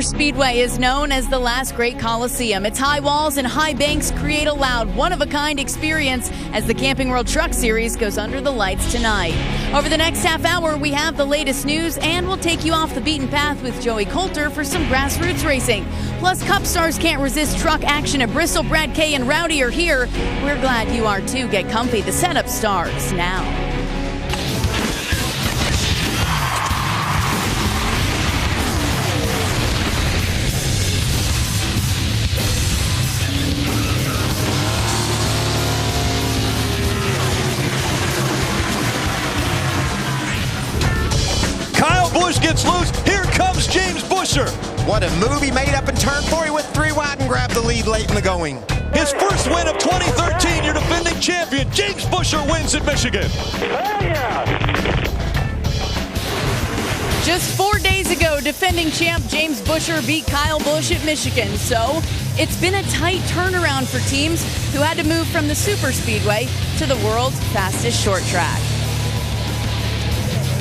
Speedway is known as the last great Coliseum. Its high walls and high banks create a loud, one-of-a-kind experience as the Camping World Truck Series goes under the lights tonight. Over the next half hour, we have the latest news, and we'll take you off the beaten path with Joey Coulter for some grassroots racing. Plus, Cup stars can't resist truck action at Bristol. Brad Kay and Rowdy are here. We're glad you are too. Get comfy. The setup starts now. Gets loose. Here comes James Busher. What a move he made up in turn 4. He went 3 wide and grabbed the lead late in the going. His first win of 2013. Your defending champion, James Busher, wins at Michigan. Just 4 days ago, defending champ James Busher beat Kyle Busch at Michigan. So it's been a tight turnaround for teams who had to move from the super speedway to the world's fastest short track.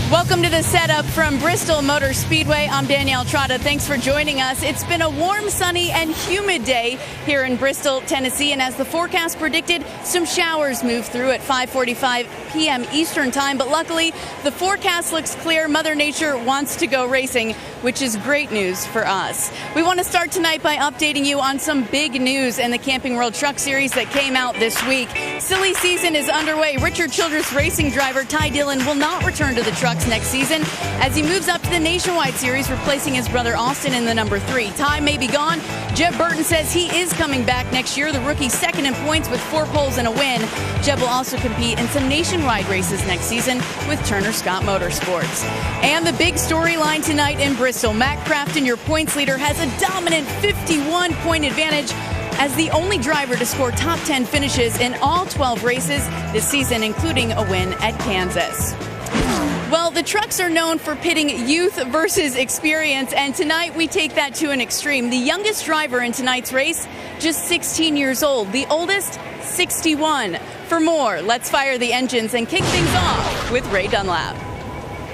Welcome to the setup from Bristol Motor Speedway. I'm Danielle Trotta. Thanks for joining us. It's been a warm, sunny, and humid day here in Bristol, Tennessee. And as the forecast predicted, some showers moved through at 5:45 p.m. Eastern time. But luckily, the forecast looks clear. Mother Nature wants to go racing, which is great news for us. We want to start tonight by updating you on some big news in the Camping World Truck Series that came out this week. Silly season is underway. Richard Childress racing driver Ty Dillon will not return to the trucks next season as he moves up to the Nationwide Series, replacing his brother Austin in the number 3. Ty may be gone. Jeb Burton says he is coming back next year. The rookie second in points with 4 poles and a win. Jeb will also compete in some nationwide races next season with Turner Scott Motorsports. And the big storyline tonight in Bristol. Matt Crafton, your points leader, has a dominant 51-point advantage as the only driver to score top 10 finishes in all 12 races this season, including a win at Kansas. Well, the trucks are known for pitting youth versus experience, and tonight we take that to an extreme. The youngest driver in tonight's race, just 16 years old. The oldest, 61. For more, let's fire the engines and kick things off with Ray Dunlap.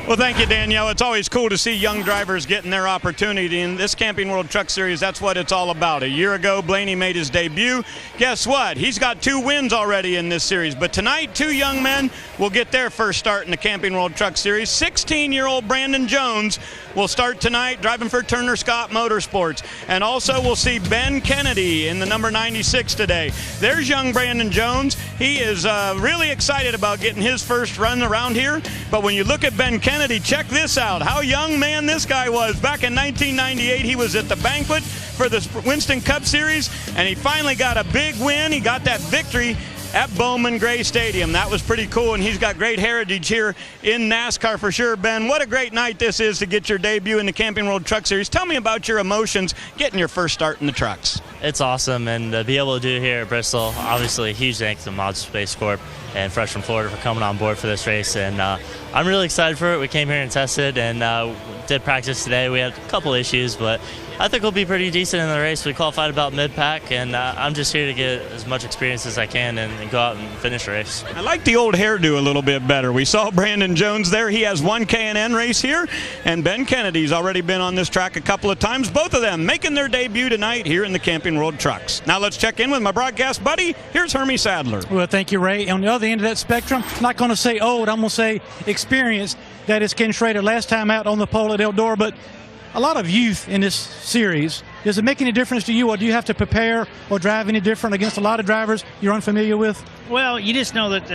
Well, thank you, Danielle. It's always cool to see young drivers getting their opportunity. In this Camping World Truck Series, that's what it's all about. A year ago, Blaney made his debut. Guess what? He's got 2 wins already in this series. But tonight, 2 young men will get their first start in the Camping World Truck Series. 16-year-old Brandon Jones will start tonight driving for Turner Scott Motorsports. And also we'll see Ben Kennedy in the number 96 today. There's young Brandon Jones. He is really excited about getting his first run around here. But when you look at Ben Kennedy, check this out. How young man this guy was. Back in 1998, he was at the banquet for the Winston Cup Series, and he finally got a big win. He got that victory at Bowman Gray Stadium. That was pretty cool, and he's got great heritage here in NASCAR for sure. Ben, what a great night this is to get your debut in the Camping World Truck Series. Tell me about your emotions getting your first start in the trucks. It's awesome, and to be able to do it here at Bristol, obviously a huge thanks to Mod Space Corp and Fresh from Florida for coming on board for this race, and I'm really excited for it. We came here and tested and did practice today. We had a couple issues, but I think we'll be pretty decent in the race. We qualified about mid-pack, and I'm just here to get as much experience as I can and go out and finish the race. I like the old hairdo a little bit better. We saw Brandon Jones there. He has one K&N race here, and Ben Kennedy's already been on this track a couple of times. Both of them making their debut tonight here in the Camping World Trucks. Now let's check in with my broadcast buddy. Here's Hermie Sadler. Well, thank you, Ray. On the other end of that spectrum, I'm not going to say old, I'm going to say experienced. That is Ken Schrader, last time out on the pole at Eldora, but a lot of youth in this series. Does it make any difference to you, or do you have to prepare or drive any different against a lot of drivers you're unfamiliar with? Well, you just know that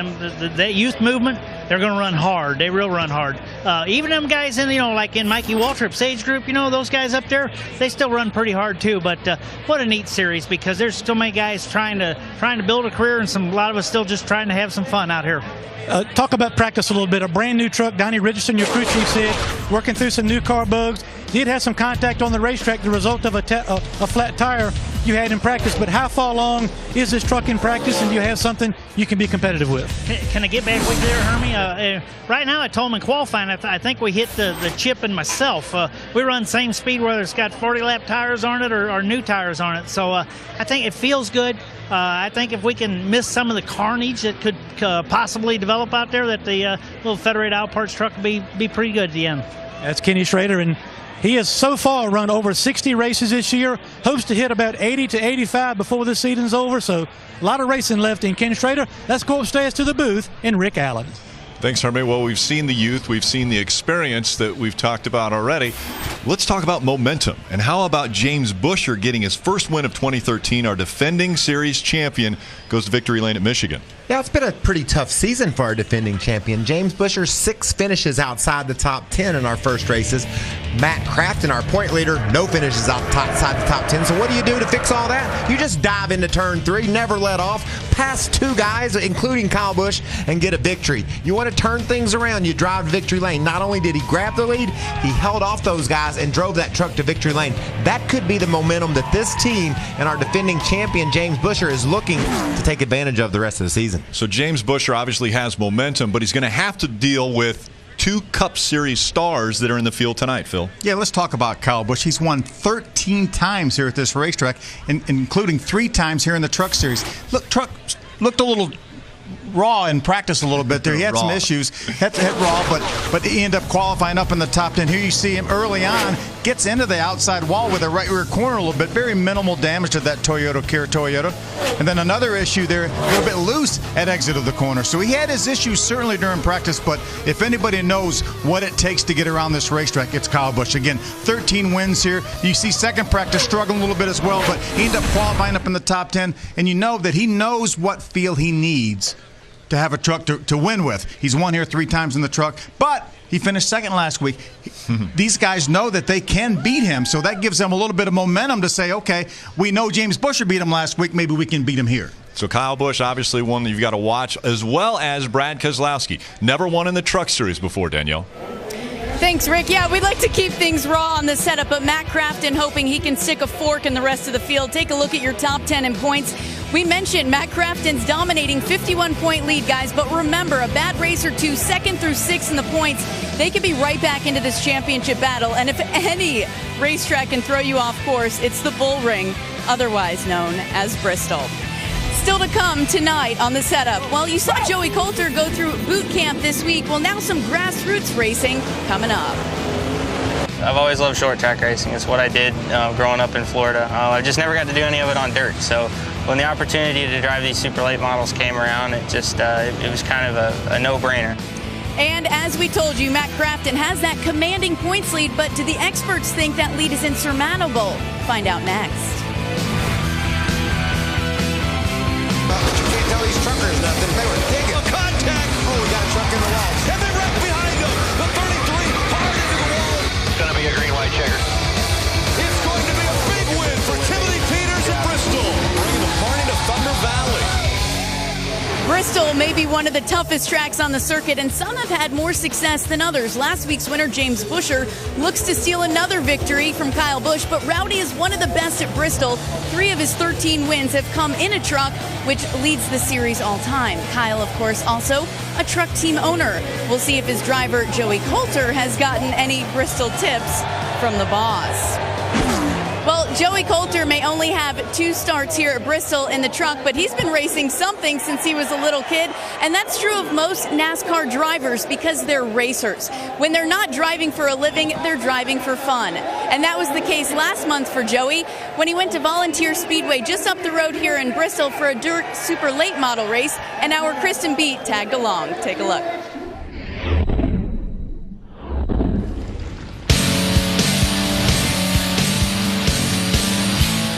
that youth movement, they're going to run hard. They will run hard. Even them guys in, like in Mikey Waltrip's age group, those guys up there, they still run pretty hard too. But what a neat series, because there's so many guys trying to build a career, and a lot of us still just trying to have some fun out here. Talk about practice a little bit. A brand new truck. Donnie Richardson, your crew chief, said working through some new car bugs. Did have some contact on the racetrack, the result of a flat tire you had in practice. But how far along is this truck in practice, and do you have something you can be competitive with? Can I get back with you there, Hermie? Right now, I told him in qualifying, I think we hit the chip and myself. We run same speed, whether it's got 40-lap tires on it or new tires on it. So I think it feels good. I think if we can miss some of the carnage that could possibly develop out there, that the little Federated Auto Parts truck will be pretty good at the end. That's Kenny Schrader, and He has so far run over 60 races this year, hopes to hit about 80 to 85 before the season's over, so a lot of racing left in Ken Schrader. Let's go upstairs to the booth and Rick Allen. Thanks, Hermie. Well, we've seen the youth. We've seen the experience that we've talked about already. Let's talk about momentum. And how about James Busher getting his first win of 2013? Our defending series champion goes to victory lane at Michigan. Yeah, it's been a pretty tough season for our defending champion. James Busher, 6 finishes outside the top 10 in our first races. Matt Crafton, our point leader, no finishes outside the top 10. So what do you do to fix all that? You just dive into turn 3, never let off, pass 2 guys, including Kyle Busch, and get a victory. You want to turn things around, you drive to victory lane. Not only did he grab the lead, he held off those guys and drove that truck to victory lane. That could be the momentum that this team and our defending champion, James Busher, is looking to take advantage of the rest of the season. So James Busher obviously has momentum, but he's going to have to deal with 2 Cup Series stars that are in the field tonight, Phil. Yeah, let's talk about Kyle Busch. He's won 13 times here at this racetrack, including 3 times here in the Truck Series. Look, Truck looked a little raw in practice a little bit there. He had some issues. Had to hit raw, but he ended up qualifying up in the top 10. Here you see him early on, gets into the outside wall with a right rear corner a little bit. Very minimal damage to that Toyota. And then another issue there, a little bit loose at exit of the corner. So he had his issues certainly during practice, but if anybody knows what it takes to get around this racetrack, it's Kyle Busch. Again, 13 wins here. You see second practice struggling a little bit as well, but he ended up qualifying up in the top 10, and you know that he knows what feel he needs to have a truck to win with. He's won here 3 times in the truck, but he finished second last week. These guys know that they can beat him, so that gives them a little bit of momentum to say, okay, we know James Busher beat him last week, maybe we can beat him here. So Kyle Busch, obviously one that you've got to watch, as well as Brad Keselowski. Never won in the Truck Series before, Danielle. Thanks, Rick. Yeah, we'd like to keep things raw on the setup, but Matt Crafton hoping he can stick a fork in the rest of the field. Take a look at your top 10 in points. We mentioned Matt Crafton's dominating 51-point lead, guys, but remember, a bad race or two, 2nd through 6th in the points, they could be right back into this championship battle. And if any racetrack can throw you off course, it's the Bull Ring, otherwise known as Bristol. Still to come tonight on the setup. Well, you saw Joey Coulter go through boot camp this week. Well, now some grassroots racing coming up. I've always loved short track racing. It's what I did growing up in Florida. I just never got to do any of it on dirt. So when the opportunity to drive these super late models came around, it just it was kind of a no-brainer. And as we told you, Matt Crafton has that commanding points lead, but do the experts think that lead is insurmountable? Find out next. But you can't tell these truckers nothing. They were digging. A contact. Oh, we got a truck in the wall. And then right behind them, the 33 hard into the wall. It's going to be a green-white checker. It's going to be a big win for Timothy Peters at Bristol, bringing the party to Thunder Valley. Bristol may be one of the toughest tracks on the circuit, and some have had more success than others. Last week's winner, James Busher, looks to steal another victory from Kyle Busch, but Rowdy is one of the best at Bristol. 3 of his 13 wins have come in a truck, which leads the series all time. Kyle, of course, also a truck team owner. We'll see if his driver, Joey Coulter, has gotten any Bristol tips from the boss. Well, Joey Coulter may only have 2 starts here at Bristol in the truck, but he's been racing something since he was a little kid, and that's true of most NASCAR drivers because they're racers. When they're not driving for a living, they're driving for fun. And that was the case last month for Joey when he went to Volunteer Speedway just up the road here in Bristol for a dirt super late model race, and our Kristen Beat tagged along. Take a look.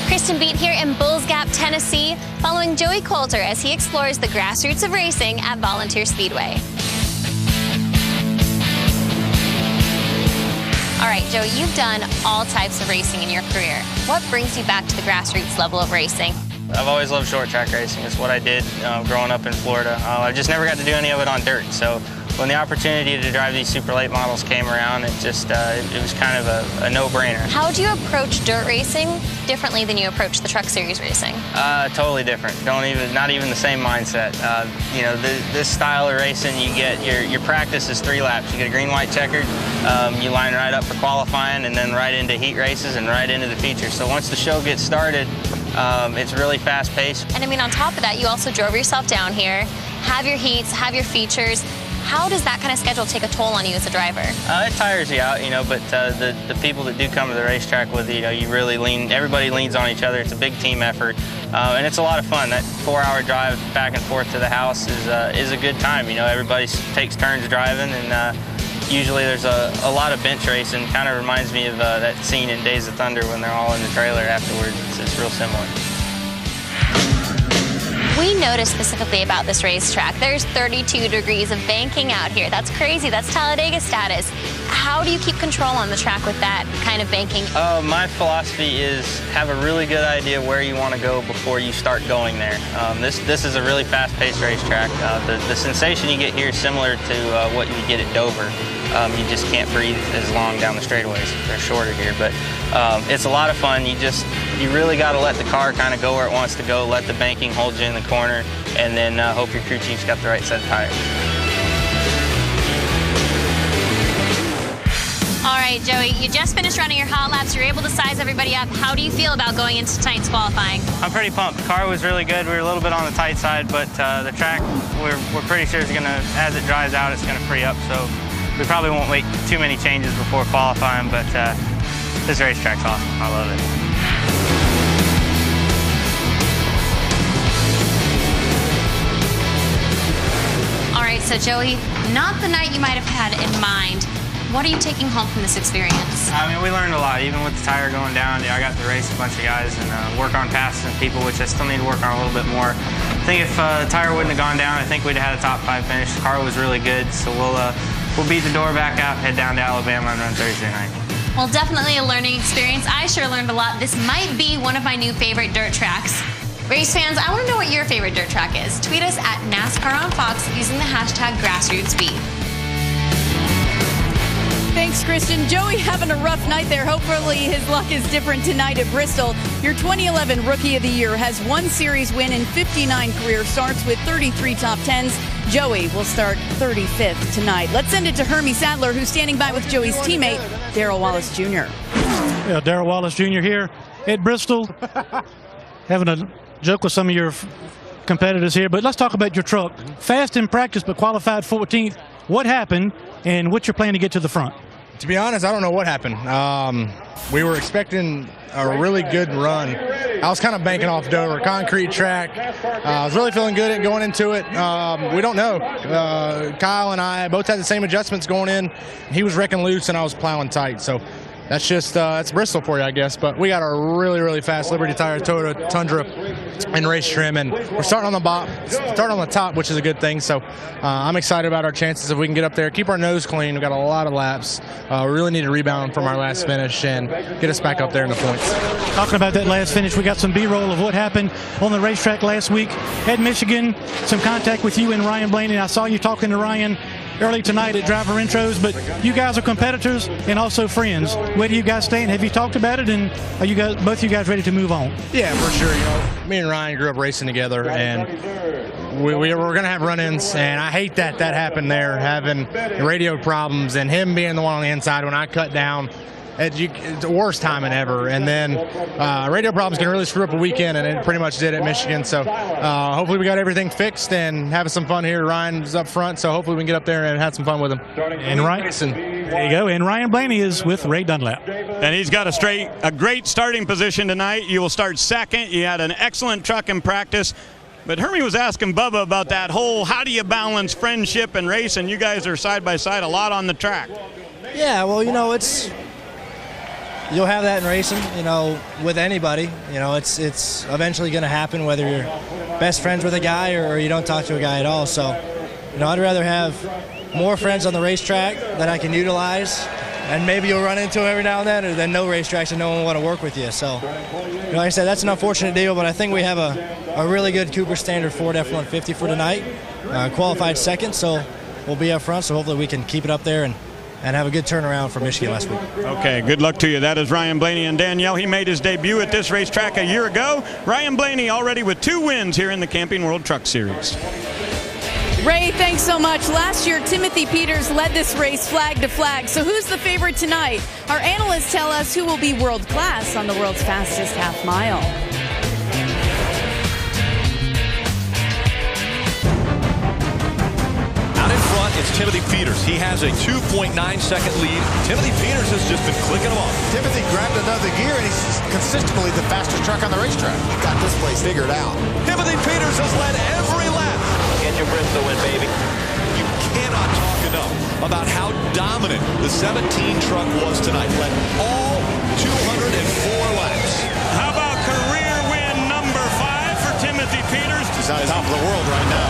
Kristen Beat here in Bulls Gap, Tennessee, following Joey Coulter as he explores the grassroots of racing at Volunteer Speedway. All right, Joey, you've done all types of racing in your career. What brings you back to the grassroots level of racing? I've always loved short track racing. It's what I did growing up in Florida. I just never got to do any of it on dirt. So when the opportunity to drive these super late models came around, it just it was kind of a no-brainer. How do you approach dirt racing differently than you approach the Truck Series racing? Totally different. Not even the same mindset. You know, this style of racing, you get your practice is 3 laps. You get a green-white checkered. You line right up for qualifying, and then right into heat races and right into the features. So once the show gets started, it's really fast-paced. And I mean, on top of that, you also drove yourself down here, have your heats, have your features. How does that kind of schedule take a toll on you as a driver? It tires you out, you know, but the people that do come to the racetrack with you know, you really everybody leans on each other. It's a big team effort, and it's a lot of fun. That 4-hour drive back and forth to the house is a good time. You know, everybody takes turns driving, and usually there's a lot of bench racing. Kind of reminds me of that scene in Days of Thunder when they're all in the trailer afterwards. It's real similar. We noticed specifically about this racetrack, there's 32 degrees of banking out here. That's crazy. That's Talladega status. How do you keep control on the track with that kind of banking? My philosophy is have a really good idea where you want to go before you start going there. This is a really fast-paced racetrack. The sensation you get here is similar to what you get at Dover. You just can't breathe as long down the straightaways. They're shorter here, but it's a lot of fun. You really got to let the car kind of go where it wants to go, let the banking hold you in the corner, and then hope your crew chief's got the right set of tires. All right, Joey, you just finished running your hot laps. You're able to size everybody up. How do you feel about going into tonight's qualifying? I'm pretty pumped. The car was really good. We were a little bit on the tight side, but the track, we're pretty sure is going to, as it dries out, it's going to free up. So we probably won't make too many changes before qualifying, but this racetrack's awesome. I love it. All right, so Joey, not the night you might have had in mind. What are you taking home from this experience? I mean, we learned a lot. Even with the tire going down, I got to race a bunch of guys and work on passing people, which I still need to work on a little bit more. I think if the tire wouldn't have gone down, I think we'd have had a top 5 finish. The car was really good, so we'll beat the door back out, head down to Alabama, and run Thursday night. Well, definitely a learning experience. I sure learned a lot. This might be one of my new favorite dirt tracks. Race fans, I want to know what your favorite dirt track is. Tweet us at NASCAR on Fox using the hashtag GrassrootsBeat. Thanks, Christian. Joey having a rough night there. Hopefully his luck is different tonight at Bristol. Your 2011 Rookie of the Year has 1 series win and 59 career starts with 33 top 10s. Joey will start 35th tonight. Let's send it to Hermie Sadler, who's standing by with Joey's teammate, Darrell Wallace Jr. Yeah, Darrell Wallace Jr. here at Bristol. Having a joke with some of your competitors here, but let's talk about your truck. Fast in practice, but qualified 14th. What happened, and what's your plan to get to the front? To be honest, I don't know what happened. We were expecting a really good run. I was kind of banking off Dover, concrete track. I was really feeling good at going into it. We don't know. Kyle and I both had the same adjustments going in. He was wrecking loose and I was plowing tight. So that's just that's Bristol for you, I guess. But we got a really, really fast Liberty Tire Toyota Tundra in race trim, and we're starting on the top, which is a good thing. So I'm excited about our chances if we can get up there, keep our nose clean. We've got a lot of laps. We really need to rebound from our last finish and get us back up there in the points. Talking about that last finish, we got some B-roll of what happened on the racetrack last week at Michigan. Some contact with you and Ryan Blaney. I saw you talking to Ryan early tonight at driver intros, but you guys are competitors and also friends. Where do you guys stand? Have you talked about it, and are you guys, both you guys, ready to move on? Yeah, for sure. You know, me and Ryan grew up racing together, and we're going to have run-ins, and I hate that happened there, having radio problems and him being the one on the inside when I cut down. It's the worst timing ever. And then radio problems can really screw up a weekend, and it pretty much did at Michigan. So hopefully we got everything fixed and having some fun here. Ryan's up front, so hopefully we can get up there and have some fun with him. And Ryan, there you go. And Ryan Blaney is with Ray Dunlap. And he's got a great starting position tonight. You will start second. You had an excellent truck in practice. But Hermie was asking Bubba about that whole how do you balance friendship and race, and you guys are side by side a lot on the track. Yeah, well, you know, you'll have that in racing, you know, with anybody. You know, it's eventually going to happen whether you're best friends with a guy or you don't talk to a guy at all. So, you know, I'd rather have more friends on the racetrack that I can utilize, and maybe you'll run into them every now and then, or then no racetracks and no one will want to work with you. So, you know, like I said, that's an unfortunate deal, but I think we have a really good Cooper Standard Ford F-150 for tonight. Qualified second, so we'll be up front, so hopefully we can keep it up there and have a good turnaround for Michigan last week. Okay, good luck to you. That is Ryan Blaney. And Danielle, he made his debut at this racetrack a year ago. Ryan Blaney already with 2 wins here in the Camping World Truck Series. Ray, thanks so much. Last year, Timothy Peters led this race flag to flag. So who's the favorite tonight? Our analysts tell us who will be world class on the world's fastest half mile. it's Timothy Peters. He has a 2.9-second lead. Timothy Peters has just been clicking them off. Timothy grabbed another gear, and he's consistently the fastest truck on the racetrack. He got this place figured out. Timothy Peters has led every lap. Get your Bristol win, baby. You cannot talk enough about how dominant the 17 truck was tonight. Led all 204 laps. How about career win number 5 for Timothy Peters? He's on top of the world right now.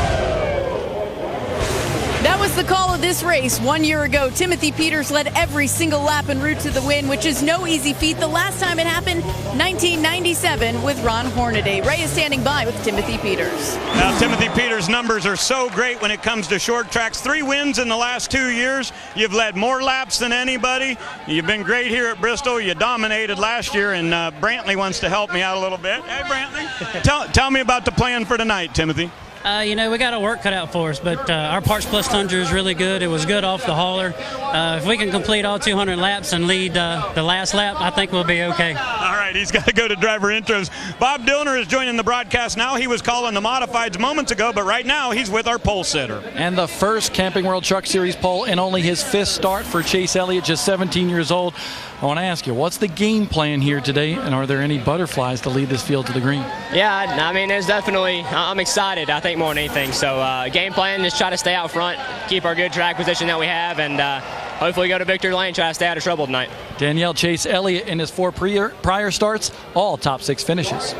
That was the call of this race 1 year ago. Timothy Peters led every single lap en route to the win, which is no easy feat. The last time it happened, 1997 with Ron Hornaday. Ray is standing by with Timothy Peters. Now, Timothy Peters' numbers are so great when it comes to short tracks. 3 wins in the last 2 years. You've led more laps than anybody. You've been great here at Bristol. You dominated last year, and Brantley wants to help me out a little bit. Hey, Brantley, tell me about the plan for tonight, Timothy. We got our work cut out for us, but our Parts Plus Tundra is really good. It was good off the hauler. If we can complete all 200 laps and lead the last lap, I think we'll be okay. All right, he's got to go to driver intros. Bob Dillner is joining the broadcast now. He was calling the modifieds moments ago, but right now he's with our pole sitter. And the first Camping World Truck Series pole and only his 5th start for Chase Elliott, just 17 years old. I want to ask you, what's the game plan here today, and are there any butterflies to lead this field to the green? Yeah, I mean, there's definitely, I'm excited, I think, more than anything. So game plan, just try to stay out front, keep our good track position that we have, and hopefully go to victory lane, try to stay out of trouble tonight. Danielle, Chase Elliott in his 4 prior starts, all top 6 finishes.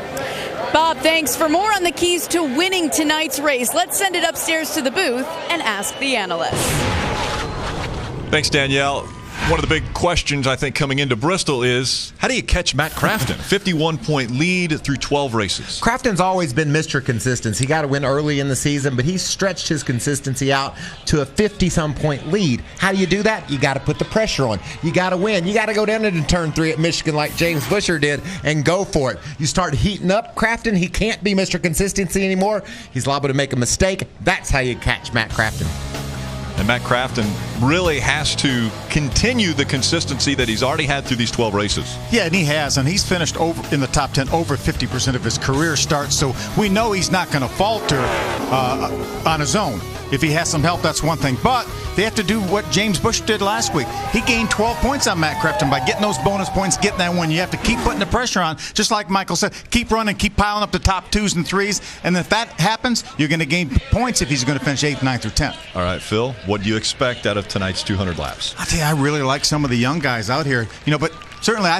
Bob, thanks. For more on the keys to winning tonight's race, let's send it upstairs to the booth and ask the analysts. Thanks, Danielle. One of the big questions, I think, coming into Bristol is, how do you catch Matt Crafton? 51-point lead through 12 races. Crafton's always been Mr. Consistency. He got to win early in the season, but he's stretched his consistency out to a 50-some point lead. How do you do that? You got to put the pressure on. You got to win. You got to go down into turn 3 at Michigan like James Busher did and go for it. You start heating up Crafton, he can't be Mr. Consistency anymore. He's liable to make a mistake. That's how you catch Matt Crafton. And Matt Crafton really has to continue the consistency that he's already had through these 12 races. Yeah, and he has, and he's finished over in the top 10 over 50% of his career starts, so we know he's not going to falter on his own. If he has some help, that's one thing. But they have to do what James Bush did last week. He gained 12 points on Matt Crafton by getting those bonus points, getting that win. You have to keep putting the pressure on, just like Michael said. Keep running, keep piling up the top 2s and 3s, and if that happens, you're going to gain points if he's going to finish 8th, 9th, or 10th. All right, Phil, what do you expect out of tonight's 200 laps? I tell you, I really like some of the young guys out here. But certainly,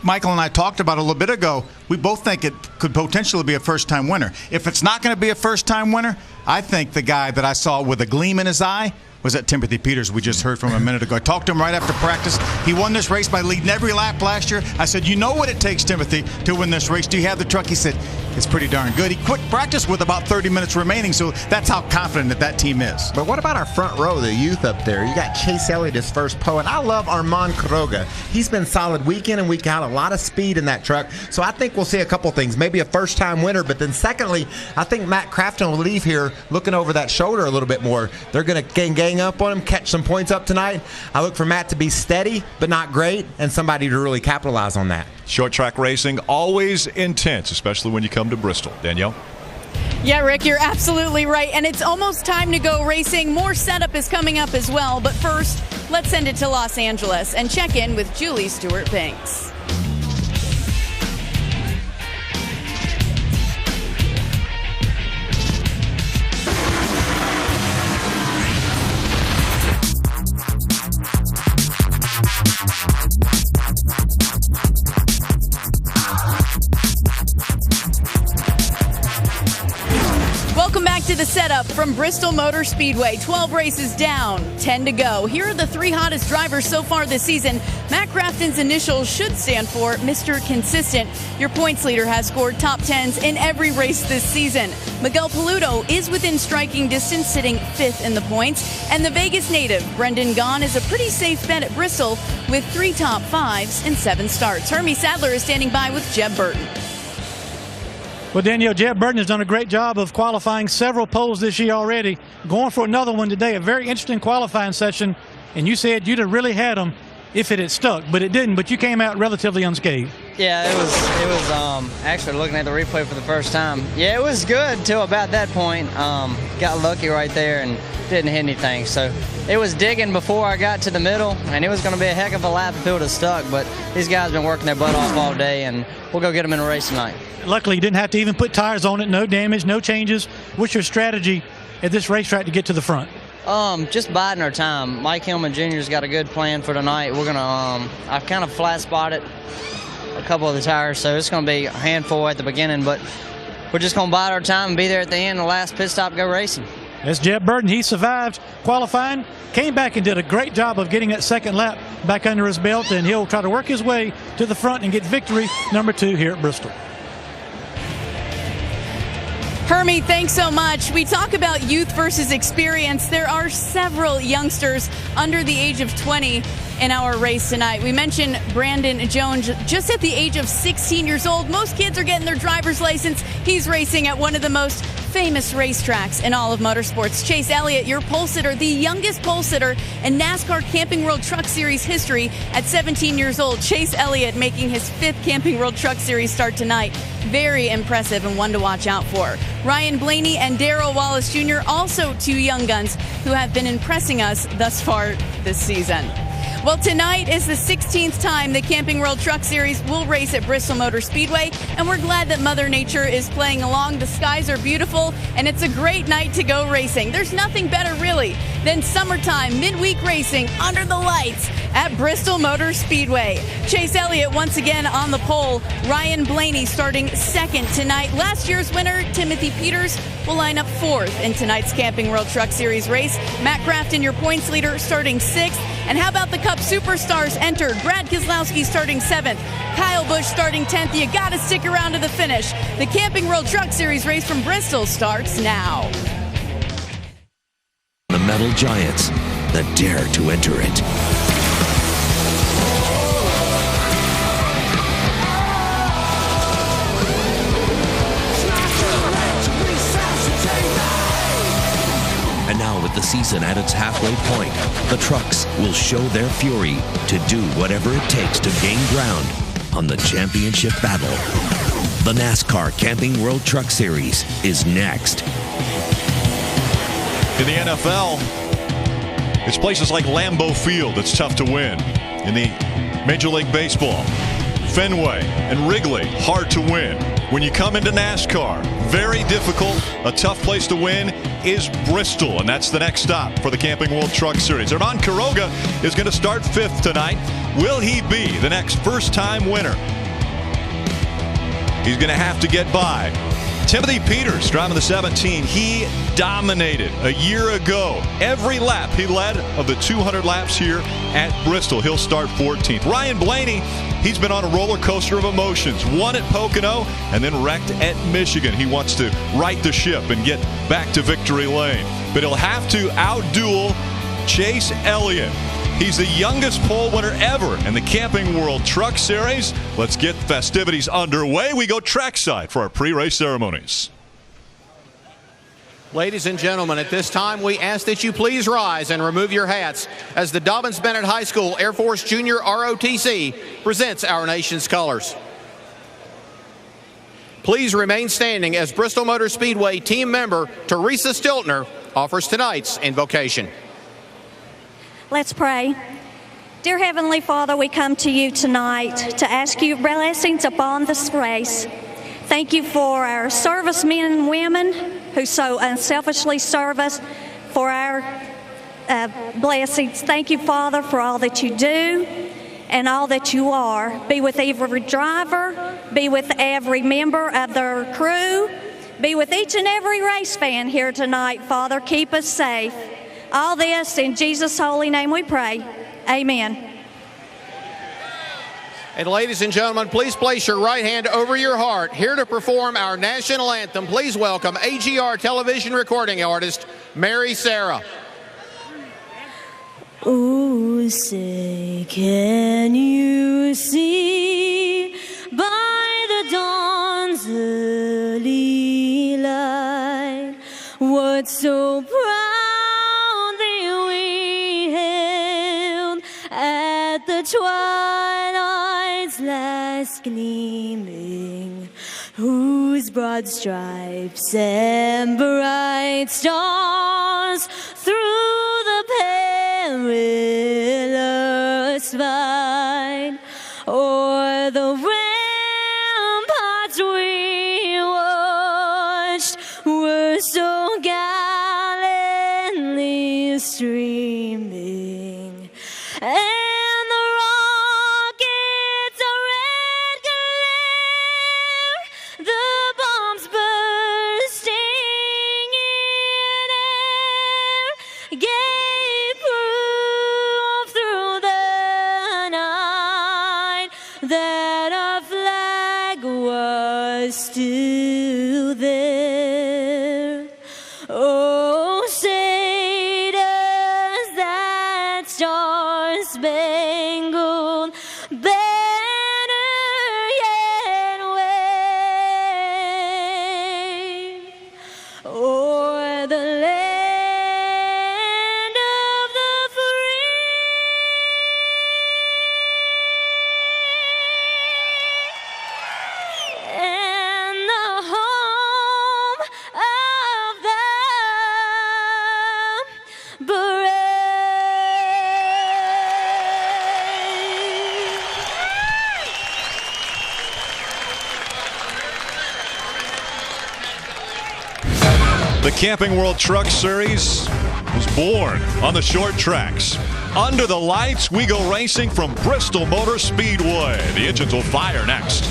Michael and I talked about it a little bit ago. We both think it could potentially be a first-time winner. If it's not going to be a first-time winner, I think the guy that I saw with a gleam in his eye was that Timothy Peters we just heard from a minute ago. I talked to him right after practice. He won this race by leading every lap last year. I said, you know what it takes, Timothy, to win this race. Do you have the truck? He said, it's pretty darn good. He quit practice with about 30 minutes remaining, so that's how confident that team is. But what about our front row, the youth up there? You got Chase Elliott, his first pole, and I love Armand Quiroga. He's been solid week in and week out, a lot of speed in that truck. So I think we'll see a couple things, maybe a first-time winner, but then secondly, I think Matt Crafton will leave here looking over that shoulder a little bit more. They're going to gang up on him, catch some points up tonight. I look for Matt to be steady, but not great, and somebody to really capitalize on that. Short track racing, always intense, especially when you come to Bristol. Danielle? Yeah, Rick, you're absolutely right. And it's almost time to go racing. More setup is coming up as well. But first, let's send it to Los Angeles and check in with Julie Stewart-Banks. Welcome back to the setup from Bristol Motor Speedway. 12 races down, 10 to go. Here are the 3 hottest drivers so far this season. Matt Crafton's initials should stand for Mr. Consistent. Your points leader has scored top 10s in every race this season. Miguel Paludo is within striking distance, sitting 5th in the points. And the Vegas native, Brendan Gaughan, is a pretty safe bet at Bristol with 3 top 5s and 7 starts. Hermie Sadler is standing by with Jeb Burton. Well, Danielle, Jeb Burton has done a great job of qualifying several poles this year already. Going for another one today, a very interesting qualifying session. And you said you'd have really had them if it had stuck, but it didn't. But you came out relatively unscathed. Yeah, it was actually looking at the replay for the first time. Yeah, it was good till about that point. Got lucky right there, and didn't hit anything. So it was digging before I got to the middle, and it was going to be a heck of a lap if it would have stuck. But these guys have been working their butt off all day, and we'll go get them in a race tonight. Luckily, you didn't have to even put tires on it. No damage, no changes. What's your strategy at this racetrack to get to the front? Just biding our time. Mike Hillman Jr.'s got a good plan for tonight. We're gonna, I've kind of flat spotted a couple of the tires, so it's gonna be a handful at the beginning, but we're just gonna bide our time and be there at the end, the last pit stop, go racing. That's Jeb Burton. He survived qualifying, came back and did a great job of getting that second lap back under his belt, and he'll try to work his way to the front and get victory number 2 here at Bristol. Hermie, thanks so much. We talk about youth versus experience. There are several youngsters under the age of 20 in our race tonight. We mentioned Brandon Jones, just at the age of 16 years old. Most kids are getting their driver's license. He's racing at one of the most famous racetracks in all of motorsports. Chase Elliott, your pole sitter, the youngest pole sitter in NASCAR Camping World Truck Series history at 17 years old. Chase Elliott making his 5th Camping World Truck Series start tonight. Very impressive and one to watch out for. Ryan Blaney and Darrell Wallace Jr., also 2 young guns who have been impressing us thus far this season. Well, tonight is the 16th time the Camping World Truck Series will race at Bristol Motor Speedway, and we're glad that Mother Nature is playing along. The skies are beautiful, and it's a great night to go racing. There's nothing better, really, than summertime midweek racing under the lights at Bristol Motor Speedway. Chase Elliott once again on the pole. Ryan Blaney starting 2nd tonight. Last year's winner, Timothy Peters, will line up 4th in tonight's Camping World Truck Series race. Matt Crafton, your points leader, starting 6th. And how about the Cup Superstars entered? Brad Keselowski starting 7th. Kyle Busch starting 10th. You got to stick around to the finish. The Camping World Truck Series race from Bristol starts now. The metal giants that dare to enter it. And now with the season at its halfway point, the trucks will show their fury to do whatever it takes to gain ground on the championship battle. The NASCAR Camping World Truck Series is next. In the NFL, it's places like Lambeau Field that's tough to win. In the Major League Baseball, Fenway and Wrigley, hard to win. When you come into NASCAR, very difficult, a tough place to win is Bristol, and that's the next stop for the Camping World Truck Series. Herman Quiroga is going to start 5th tonight. Will he be the next first-time winner? He's going to have to get by Timothy Peters, driving the 17. He dominated a year ago. Every lap he led of the 200 laps here at Bristol. He'll start 14th. Ryan Blaney, he's been on a roller coaster of emotions. Won at Pocono and then wrecked at Michigan. He wants to right the ship and get back to victory lane. But he'll have to outduel Chase Elliott. He's the youngest pole winner ever in the Camping World Truck Series. Let's get festivities underway. We go trackside for our pre-race ceremonies. Ladies and gentlemen, at this time, we ask that you please rise and remove your hats as the Dobbins-Bennett High School Air Force Junior ROTC presents our nation's colors. Please remain standing as Bristol Motor Speedway team member Teresa Stiltner offers tonight's invocation. Let's pray. Dear Heavenly Father, we come to you tonight to ask you blessings upon this race. Thank you for our servicemen and women who so unselfishly serve us, for our blessings. Thank you, Father, for all that you do and all that you are. Be with every driver, be with every member of their crew, be with each and every race fan here tonight, Father. Keep us safe. All this in Jesus' holy name we pray. Amen. And ladies and gentlemen, please place your right hand over your heart. Here to perform our national anthem, please welcome AGR television recording artist, Mary Sarah. Oh, say, can you see by the dawn's early light what so proudly we hailed at the twilight's last gleaming, whose broad stripes and bright stars through are still there. Oh, say does that star-spangled banner yet wave o'er the land of the free and the home of the brave. The Camping World Truck Series was born on the short tracks. Under the lights, we go racing from Bristol Motor Speedway. The engines will fire next.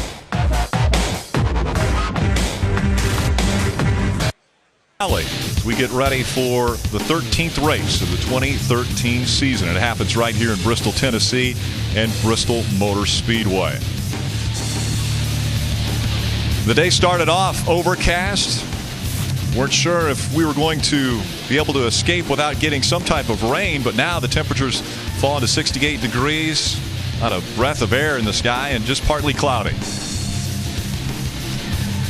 We get ready for the 13th race of the 2013 season. It happens right here in Bristol, Tennessee, and Bristol Motor Speedway. The day started off overcast. Weren't sure if we were going to be able to escape without getting some type of rain, but now the temperatures fall to 68 degrees, not a breath of air in the sky, and just partly cloudy.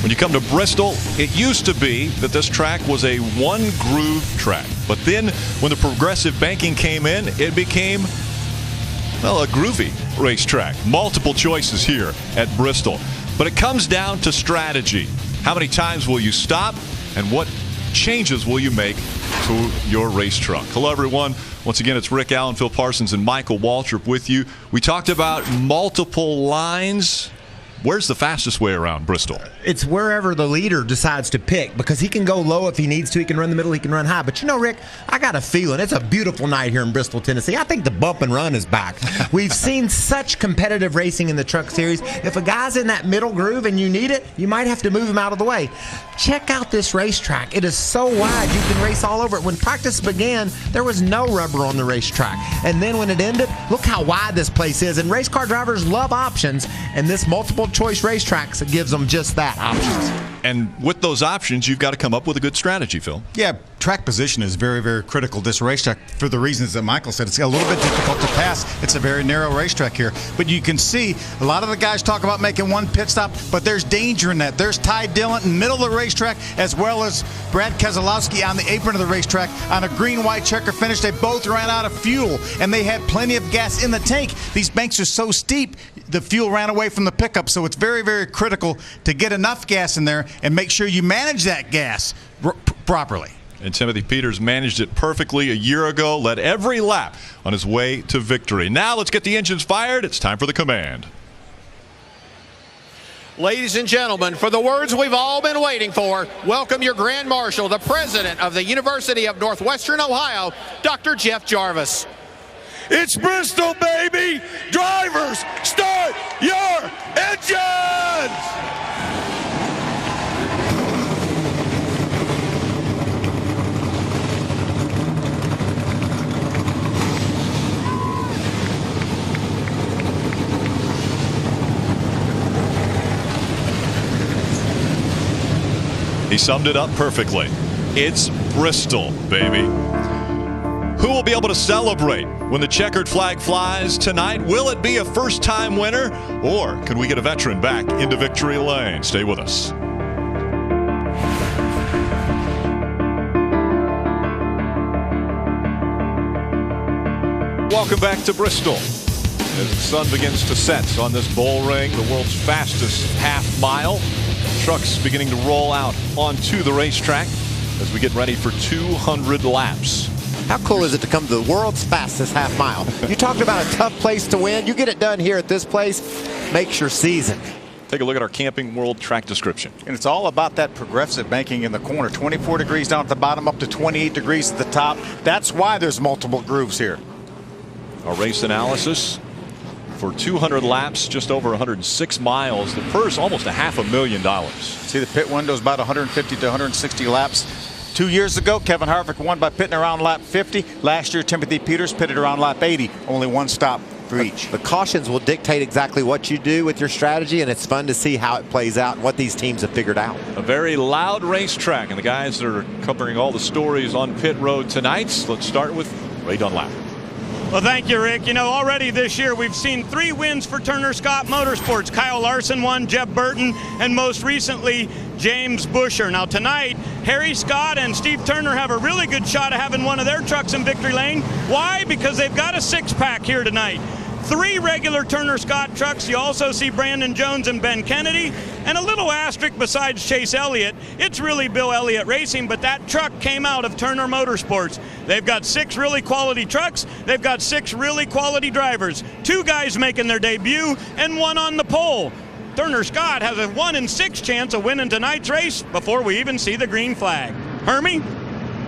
When you come to Bristol, it used to be that this track was a one-groove track. But then when the progressive banking came in, it became, well, a groovy racetrack. Multiple choices here at Bristol. But it comes down to strategy. How many times will you stop? And what changes will you make to your race truck? Hello, everyone. Once again, it's Rick Allen, Phil Parsons, and Michael Waltrip with you. We talked about multiple lines. Where's the fastest way around Bristol? It's wherever the leader decides to pick, because he can go low if he needs to. He can run the middle. He can run high. But you know, Rick, I got a feeling it's a beautiful night here in Bristol, Tennessee. I think the bump and run is back. We've seen such competitive racing in the Truck Series. If a guy's in that middle groove and you need it, you might have to move him out of the way. Check out this racetrack. It is so wide you can race all over it. When practice began, there was no rubber on the racetrack. And then when it ended, look how wide this place is. And race car drivers love options, and this multiple choice racetracks gives them just that, options. And with those options, you've got to come up with a good strategy, Phil. Yeah, track position is very, very critical this racetrack for the reasons that Michael said. It's a little bit difficult to pass. It's a very narrow racetrack here. But you can see a lot of the guys talk about making one pit stop, but there's danger in that. There's Ty Dillon in the middle of the racetrack, as well as Brad Keselowski on the apron of the racetrack on a green-white checker finish. They both ran out of fuel, and they had plenty of gas in the tank. These banks are so steep, the fuel ran away from the pickup, so it's very, very critical to get enough gas in there and make sure you manage that gas properly. And Timothy Peters managed it perfectly a year ago, led every lap on his way to victory. Now let's get the engines fired. It's time for the command. Ladies and gentlemen, for the words we've all been waiting for, welcome your Grand Marshal, the President of the University of Northwestern Ohio, Dr. Jeff Jarvis. It's Bristol, baby! Drivers, start your engines! He summed it up perfectly. It's Bristol, baby. Who will be able to celebrate when the checkered flag flies tonight? Will it be a first-time winner, or could we get a veteran back into victory lane? Stay with us. Welcome back to Bristol. As the sun begins to set on this bull ring, the world's fastest half mile, trucks beginning to roll out onto the racetrack as we get ready for 200 laps. How cool is it to come to the world's fastest half mile? You talked about a tough place to win. You get it done here at this place, makes your season. Take a look at our Camping World track description. And it's all about that progressive banking in the corner. 24 degrees down at the bottom, up to 28 degrees at the top. That's why there's multiple grooves here. Our race analysis for 200 laps, just over 106 miles. The purse almost $500,000. See, the pit window's about 150 to 160 laps. 2 years ago, Kevin Harvick won by pitting around lap 50. Last year, Timothy Peters pitted around lap 80. Only one stop for each. The cautions will dictate exactly what you do with your strategy, and it's fun to see how it plays out and what these teams have figured out. A very loud racetrack, and the guys that are covering all the stories on pit road tonight. Let's start with Ray Dunlap. Well, thank you, Rick. You know, already this year we've seen 3 wins for Turner Scott Motorsports. Kyle Larson won, Jeff Burton, and most recently James Busher. Now tonight, Harry Scott and Steve Turner have a really good shot of having one of their trucks in victory lane. Why? Because they've got a 6-pack here tonight. 3 regular Turner Scott trucks. You also see Brandon Jones and Ben Kennedy. And a little asterisk besides Chase Elliott, it's really Bill Elliott Racing, but that truck came out of Turner Motorsports. They've got 6 really quality trucks. They've got 6 really quality drivers. 2 guys making their debut and 1 on the pole. Turner Scott has a 1 in 6 chance of winning tonight's race before we even see the green flag. Hermie?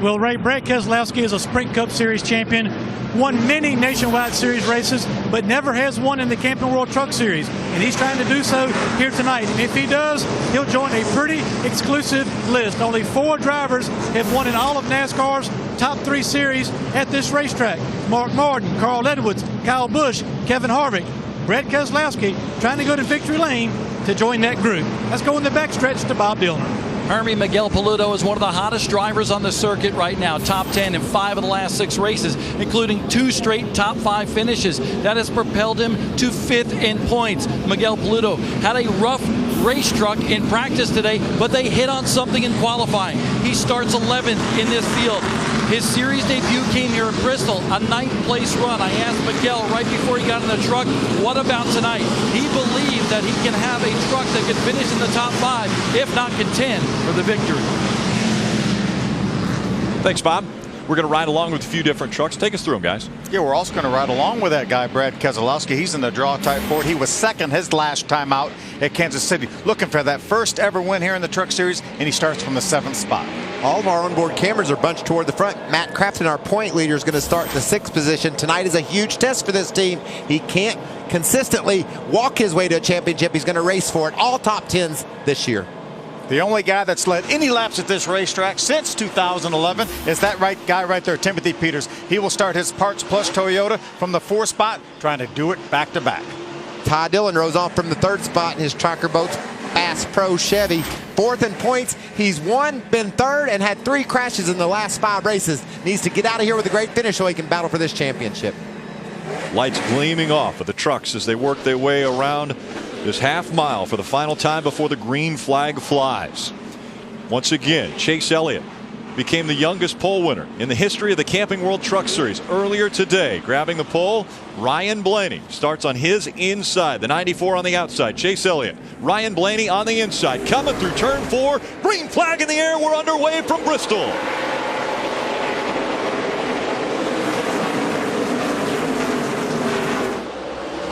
Well, Ray, Brad Keselowski is a Sprint Cup Series champion, won many Nationwide Series races, but never has won in the Camping World Truck Series. And he's trying to do so here tonight. And if he does, he'll join a pretty exclusive list. Only 4 drivers have won in all of NASCAR's top 3 series at this racetrack. Mark Martin, Carl Edwards, Kyle Busch, Kevin Harvick. Brad Keselowski trying to go to victory lane to join that group. Let's go in the backstretch to Bob Dillner. Hermie, Miguel Paludo is one of the hottest drivers on the circuit right now. Top 10 in 5 of the last 6 races, including 2 straight top 5 finishes. That has propelled him to 5th in points. Miguel Paludo had a rough race truck in practice today, but they hit on something in qualifying. He starts 11th in this field. His series debut came here in Bristol, a 9th place run. I asked Miguel right before he got in the truck, what about tonight? He believed that he can have a truck that can finish in the top 5, if not contend for the victory. Thanks, Bob. We're going to ride along with a few different trucks. Take us through them, guys. Yeah, we're also going to ride along with that guy, Brad Keselowski. He's in the draw type Ford. He was 2nd his last time out at Kansas City, looking for that first ever win here in the Truck Series, and he starts from the 7th spot. All of our onboard cameras are bunched toward the front. Matt Crafton, our point leader, is going to start in the 6th position. Tonight is a huge test for this team. He can't consistently walk his way to a championship. He's going to race for it. All top 10s this year. The only guy that's led any laps at this racetrack since 2011 is that guy right there, Timothy Peters. He will start his Parts Plus Toyota from the 4th spot, trying to do it back to back. Ty Dillon rose off from the 3rd spot in his Tracker Boats Bass Pro Chevy. 4th in points. He's won, been 3rd, and had 3 crashes in the last 5 races. Needs to get out of here with a great finish so he can battle for this championship. Lights gleaming off of the trucks as they work their way around this half mile for the final time before the green flag flies. Once again, Chase Elliott became the youngest pole winner in the history of the Camping World Truck Series. Earlier today, grabbing the pole, Ryan Blaney starts on his inside, the 94 on the outside. Chase Elliott, Ryan Blaney on the inside, coming through turn 4. Green flag in the air. We're underway from Bristol.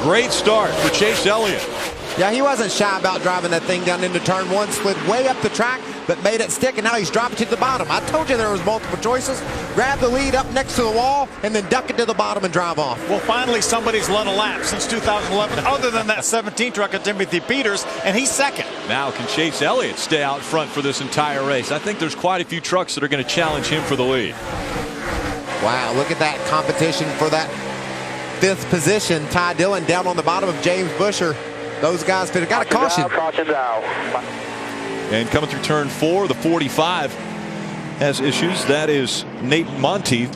Great start for Chase Elliott. Yeah, he wasn't shy about driving that thing down into turn 1, slid way up the track, but made it stick, and now he's dropping to the bottom. I told you there was multiple choices. Grab the lead up next to the wall, and then duck it to the bottom and drive off. Well, finally, somebody's led a lap since 2011, other than that 17 truck of Timothy Peters, and he's 2nd. Now, can Chase Elliott stay out front for this entire race? I think there's quite a few trucks that are going to challenge him for the lead. Wow, look at that competition for that 5th position. Ty Dillon down on the bottom of James Busher. Those guys got a caution. Caution's out. And coming through turn 4, the 45 has issues. That is Nate Monteith.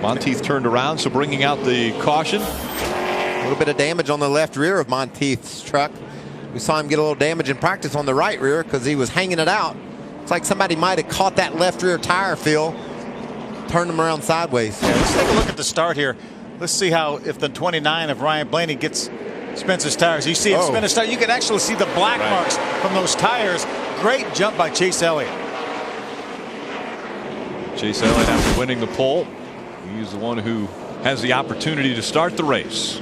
Monteith turned around, so bringing out the caution. A little bit of damage on the left rear of Monteith's truck. We saw him get a little damage in practice on the right rear because he was hanging it out. It's like somebody might have caught that left rear tire, Phil, turned him around sideways. Yeah, let's take a look at the start here. Let's see how, if the 29 of Ryan Blaney spins his tires. You see him spin his tire. You can actually see the black marks from those tires. Great jump by Chase Elliott. Chase Elliott, after winning the pole, he's the one who has the opportunity to start the race.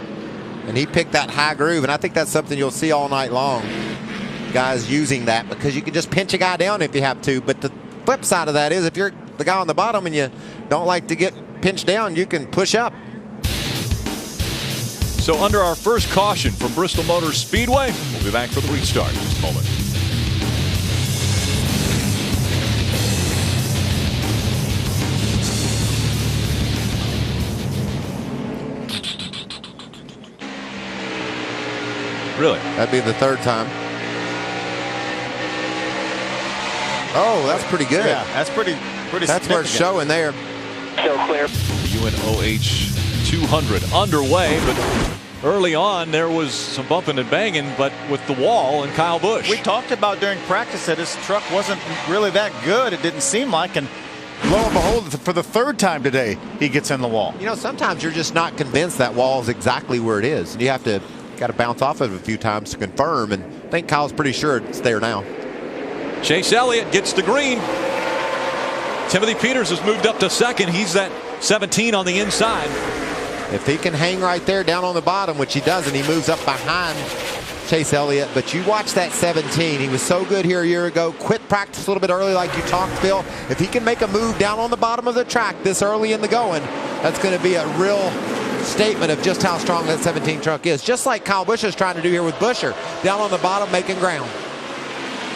And he picked that high groove, and I think that's something you'll see all night long. Guys using that, because you can just pinch a guy down if you have to. But the flip side of that is, if you're the guy on the bottom and you don't like to get pinched down, you can push up. So under our first caution from Bristol Motor Speedway, we'll be back for the restart in just a moment. Really? That'd be the third time. Oh, that's pretty good. Yeah, that's pretty That's worth showing there. Still clear. The UNOH 200 underway, but early on there was some bumping and banging, but with the wall and Kyle Busch. We talked about during practice that his truck wasn't really that good. It didn't seem like, and lo and behold, for the third time today, he gets in the wall. You know, sometimes you're just not convinced that wall is exactly where it is, and you have to bounce off of it a few times to confirm. And I think Kyle's pretty sure it's there now. Chase Elliott gets the green. Timothy Peters has moved up to second. He's at 17 on the inside. If he can hang right there down on the bottom, which he doesn't, he moves up behind Chase Elliott. But you watch that 17. He was so good here a year ago. Quit practice a little bit early like you talked, Phil. If he can make a move down on the bottom of the track this early in the going, that's going to be a real statement of just how strong that 17 truck is. Just like Kyle Busch is trying to do here with Buescher. Down on the bottom making ground.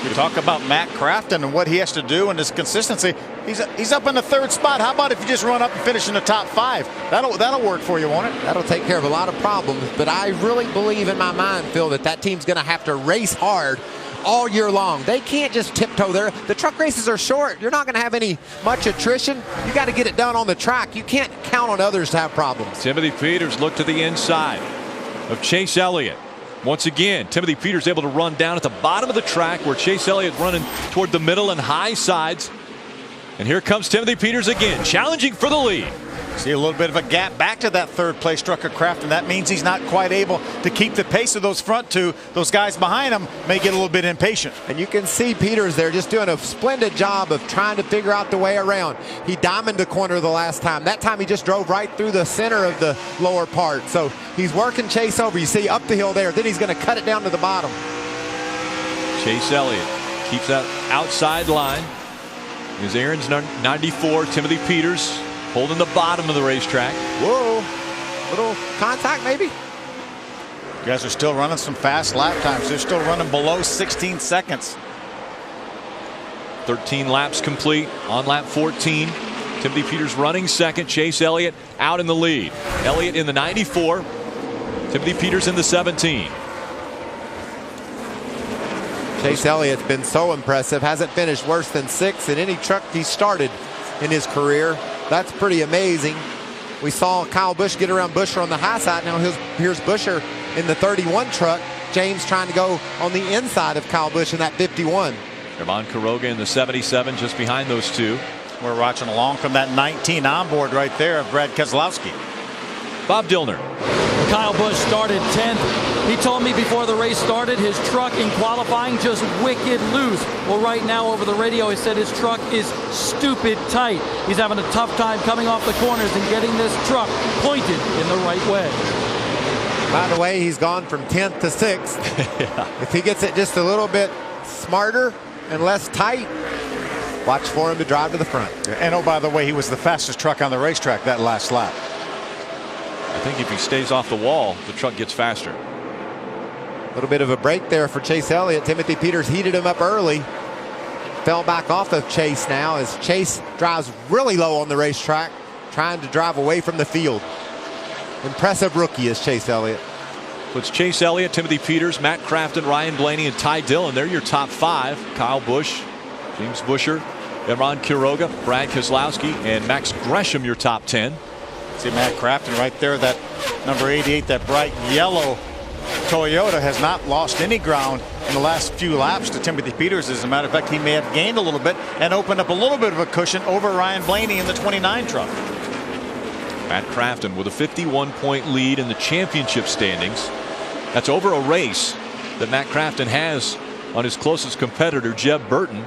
We talk about Matt Crafton and what he has to do and his consistency. He's up in the third spot. How about if you just run up and finish in the top 5? That'll work for you, won't it? That'll take care of a lot of problems. But I really believe in my mind, Phil, that team's going to have to race hard all year long. They can't just tiptoe there. The truck races are short. You're not going to have much attrition. You got to get it done on the track. You can't count on others to have problems. Timothy Peters looked to the inside of Chase Elliott. Once again, Timothy Peters able to run down at the bottom of the track where Chase Elliott running toward the middle and high sides. And here comes Timothy Peters again, challenging for the lead. See a little bit of a gap back to that third place truck of Crafton. That means he's not quite able to keep the pace of those front two. Those guys behind him may get a little bit impatient. And you can see Peters there just doing a splendid job of trying to figure out the way around. He diamonded the corner the last time. That time he just drove right through the center of the lower part. So he's working Chase over. You see up the hill there. Then he's going to cut it down to the bottom. Chase Elliott keeps that outside line. His Aaron's 94. Timothy Peters holding the bottom of the racetrack. Whoa, little contact maybe. You guys are still running some fast lap times. They're still running below 16 seconds. 13 laps complete on lap 14. Timothy Peters running second. Chase Elliott out in the lead. Elliott in the 94. Timothy Peters in the 17. Chase Elliott's been so impressive. Hasn't finished worse than 6th in any truck he started in his career. That's pretty amazing. We saw Kyle Busch get around Buescher on the high side. Now here's Buescher in the 31 truck. James trying to go on the inside of Kyle Busch in that 51. Ramon Quiroga in the 77 just behind those two. We're watching along from that 19 onboard right there of Brad Keselowski. Bob Dillner. Kyle Busch started 10th. He told me before the race started his truck in qualifying just wicked loose. Well, right now over the radio he said his truck is stupid tight. He's having a tough time coming off the corners and getting this truck pointed in the right way. By the way, he's gone from 10th to 6th. Yeah. If he gets it just a little bit smarter and less tight, watch for him to drive to the front. And oh, by the way, he was the fastest truck on the racetrack that last lap. I think if he stays off the wall, the truck gets faster. A little bit of a break there for Chase Elliott. Timothy Peters heated him up early. Fell back off of Chase now as Chase drives really low on the racetrack, trying to drive away from the field. Impressive rookie is Chase Elliott. Puts Chase Elliott, Timothy Peters, Matt Crafton, Ryan Blaney, and Ty Dillon. They're your top 5. Kyle Busch, James Buescher, Ramon Quiroga, Brad Keselowski, and Max Gresham, your top 10. See Matt Crafton right there, that number 88, that bright yellow Toyota has not lost any ground in the last few laps to Timothy Peters. As a matter of fact, he may have gained a little bit and opened up a little bit of a cushion over Ryan Blaney in the 29 truck. Matt Crafton with a 51-point lead in the championship standings. That's over a race that Matt Crafton has on his closest competitor, Jeb Burton.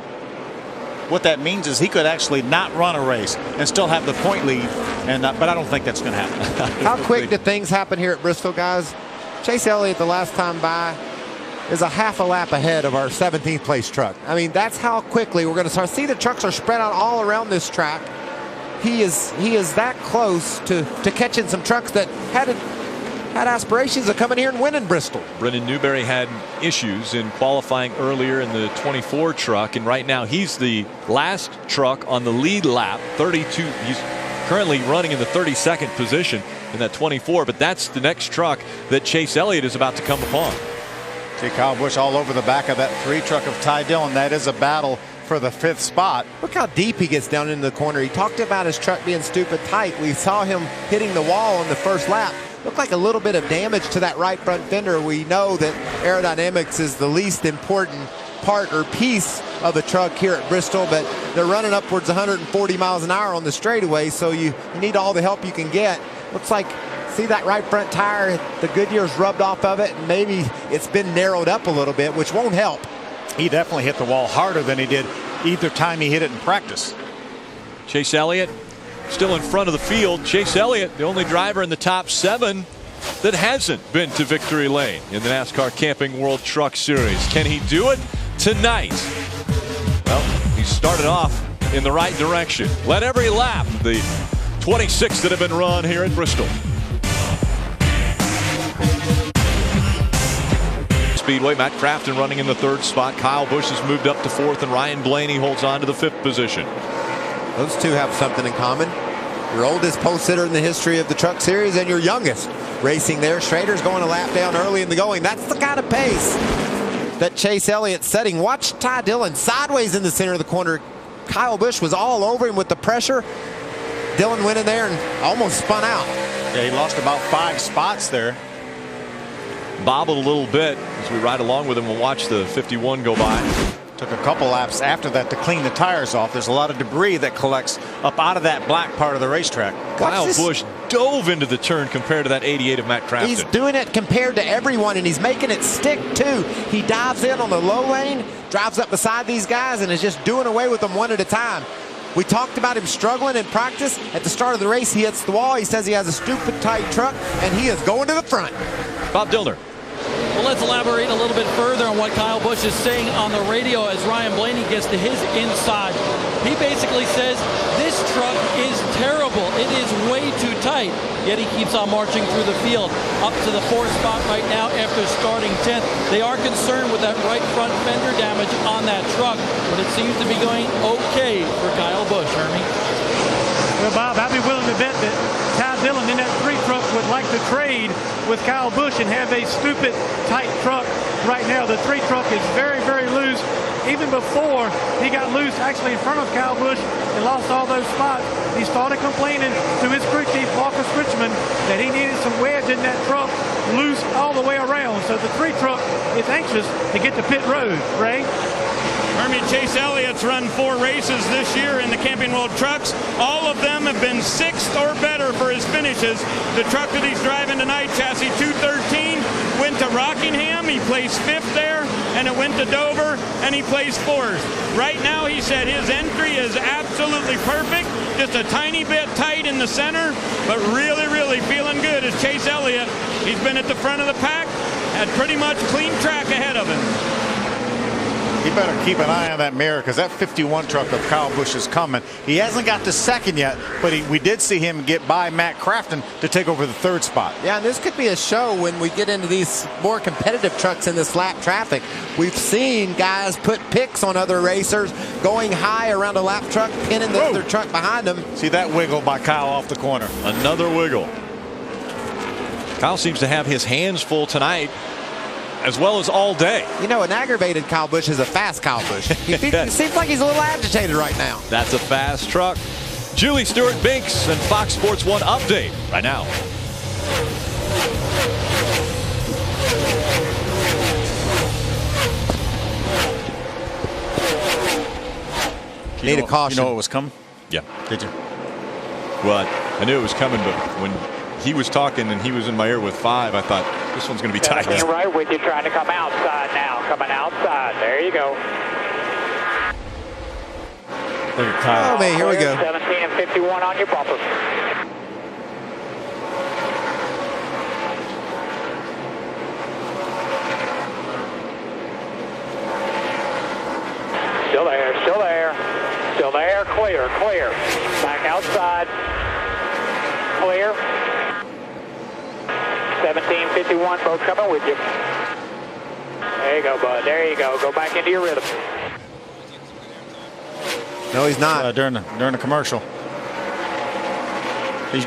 What that means is he could actually not run a race and still have the point lead, but I don't think that's going to happen. How quick did things happen here at Bristol, guys? Chase Elliott the last time by is a half a lap ahead of our 17th place truck. I mean, that's how quickly we're going to start. See, the trucks are spread out all around this track. He is that close to catching some trucks that had aspirations of coming here and winning Bristol. Brendan Newberry had issues in qualifying earlier in the 24 truck, and right now he's the last truck on the lead lap, 32. He's currently running in the 32nd position in that 24, but that's the next truck that Chase Elliott is about to come upon. See Kyle Busch all over the back of that 3 truck of Ty Dillon. That is a battle for the 5th spot. Look how deep he gets down into the corner. He talked about his truck being stupid tight. We saw him hitting the wall on the first lap. Looked like a little bit of damage to that right front fender. We know that aerodynamics is the least important part or piece of the truck here at Bristol, but they're running upwards 140 miles an hour on the straightaway, so you need all the help you can get. Looks like, see that right front tire, the Goodyear's rubbed off of it, and maybe it's been narrowed up a little bit, which won't help. He definitely hit the wall harder than he did either time he hit it in practice. Chase Elliott still in front of the field. Chase Elliott, the only driver in the top 7 that hasn't been to victory lane in the NASCAR Camping World Truck Series. Can he do it tonight? Well, he started off in the right direction. Led every lap, the 26 that have been run here at Bristol. Speedway, Matt Crafton running in the 3rd spot. Kyle Busch has moved up to 4th, and Ryan Blaney holds on to the 5th position. Those two have something in common. Your oldest post sitter in the history of the Truck Series and your youngest racing there. Schrader's going a lap down early in the going. That's the kind of pace that Chase Elliott's setting. Watch Ty Dillon sideways in the center of the corner. Kyle Busch was all over him with the pressure. Dillon went in there and almost spun out. Yeah, he lost about 5 spots there. Bobbled a little bit as we ride along with him. We'll watch the 51 go by. Took a couple laps after that to clean the tires off. There's a lot of debris that collects up out of that black part of the racetrack. Kyle Busch dove into the turn compared to that 88 of Matt Crafton. He's doing it compared to everyone, and he's making it stick too. He dives in on the low lane, drives up beside these guys, and is just doing away with them one at a time. We talked about him struggling in practice. At the start of the race, he hits the wall. He says he has a stupid tight truck, and he is going to the front. Bob Dillner. Well, let's elaborate a little bit further on what Kyle Busch is saying on the radio as Ryan Blaney gets to his inside. He basically says, this truck is terrible. It is way too tight. Yet he keeps on marching through the field up to the 4th spot right now after starting 10th. They are concerned with that right front fender damage on that truck, but it seems to be going okay for Kyle Busch, Hermie. Well, Bob, I'd be willing to bet that Ty Dillon in that 3 truck would like to trade with Kyle Busch and have a stupid tight truck right now. The 3 truck is very, very loose. Even before he got loose actually in front of Kyle Busch and lost all those spots, he started complaining to his crew chief, Marcus Richmond, that he needed some wedge in that truck loose all the way around. So the 3 truck is anxious to get to pit road. Ray? Hermie, Chase Elliott's run 4 races this year in the Camping World Trucks. All of them have been 6th or better for his finishes. The truck that he's driving tonight, chassis 213, went to Rockingham. He placed 5th there, and it went to Dover, and he placed 4th. Right now, he said his entry is absolutely perfect. Just a tiny bit tight in the center, but really, really feeling good as Chase Elliott. He's been at the front of the pack, had pretty much clean track ahead of him. He better keep an eye on that mirror because that 51 truck of Kyle Busch is coming. He hasn't got to 2nd yet, but we did see him get by Matt Crafton to take over the 3rd spot. Yeah, and this could be a show when we get into these more competitive trucks in this lap traffic. We've seen guys put picks on other racers, going high around a lap truck, pinning the other truck behind them. See that wiggle by Kyle off the corner. Another wiggle. Kyle seems to have his hands full tonight, as well as all day. You know, an aggravated Kyle Busch is a fast Kyle Busch. He seems like he's a little agitated right now. That's a fast truck. Julie Stewart-Binks and Fox Sports 1 update right now. Need a caution. You know it was coming? Yeah. Did you? Well, I knew it was coming, but when he was talking and he was in my ear with 5, I thought this one's going to be tight. Right with you, trying to come outside now. Coming outside. There you go. Look at Kyle. Oh, man, here we go. 17 and 51 on your bumper. Still there, still there. Still there, clear, clear. Back outside. Clear. 17:51, both coming with you. There you go, bud. There you go. Go back into your rhythm. No, he's not. During the commercial. He's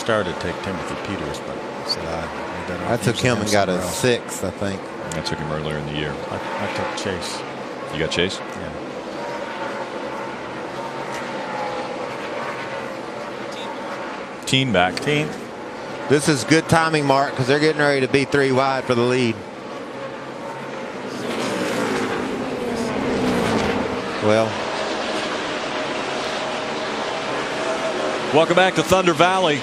started to take Timothy Peters, but said I took him and got a 6th, I think. I took him earlier in the year. I took Chase. You got Chase? Yeah. Teen back. Teen. This is good timing, Mark, because they're getting ready to be 3 wide for the lead. Well, welcome back to Thunder Valley.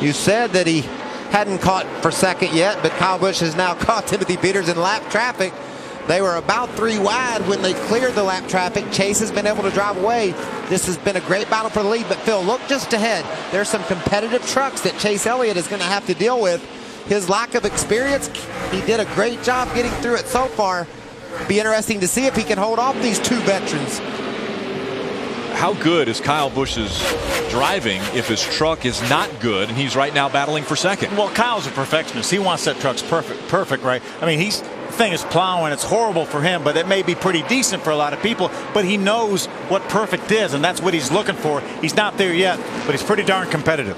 You said that he hadn't caught for second yet, but Kyle Busch has now caught Timothy Peters in lap traffic. They were about 3 wide when they cleared the lap traffic. Chase has been able to drive away. This has been a great battle for the lead, but Phil, look just ahead. There's some competitive trucks that Chase Elliott is going to have to deal with. His lack of experience, he did a great job getting through it so far. Be interesting to see if he can hold off these 2 veterans. How good is Kyle Busch's driving if his truck is not good and he's right now battling for second? Well, Kyle's a perfectionist. He wants that truck's perfect, right? I mean, the thing is plowing. It's horrible for him, but it may be pretty decent for a lot of people. But he knows what perfect is, and that's what he's looking for. He's not there yet, but he's pretty darn competitive.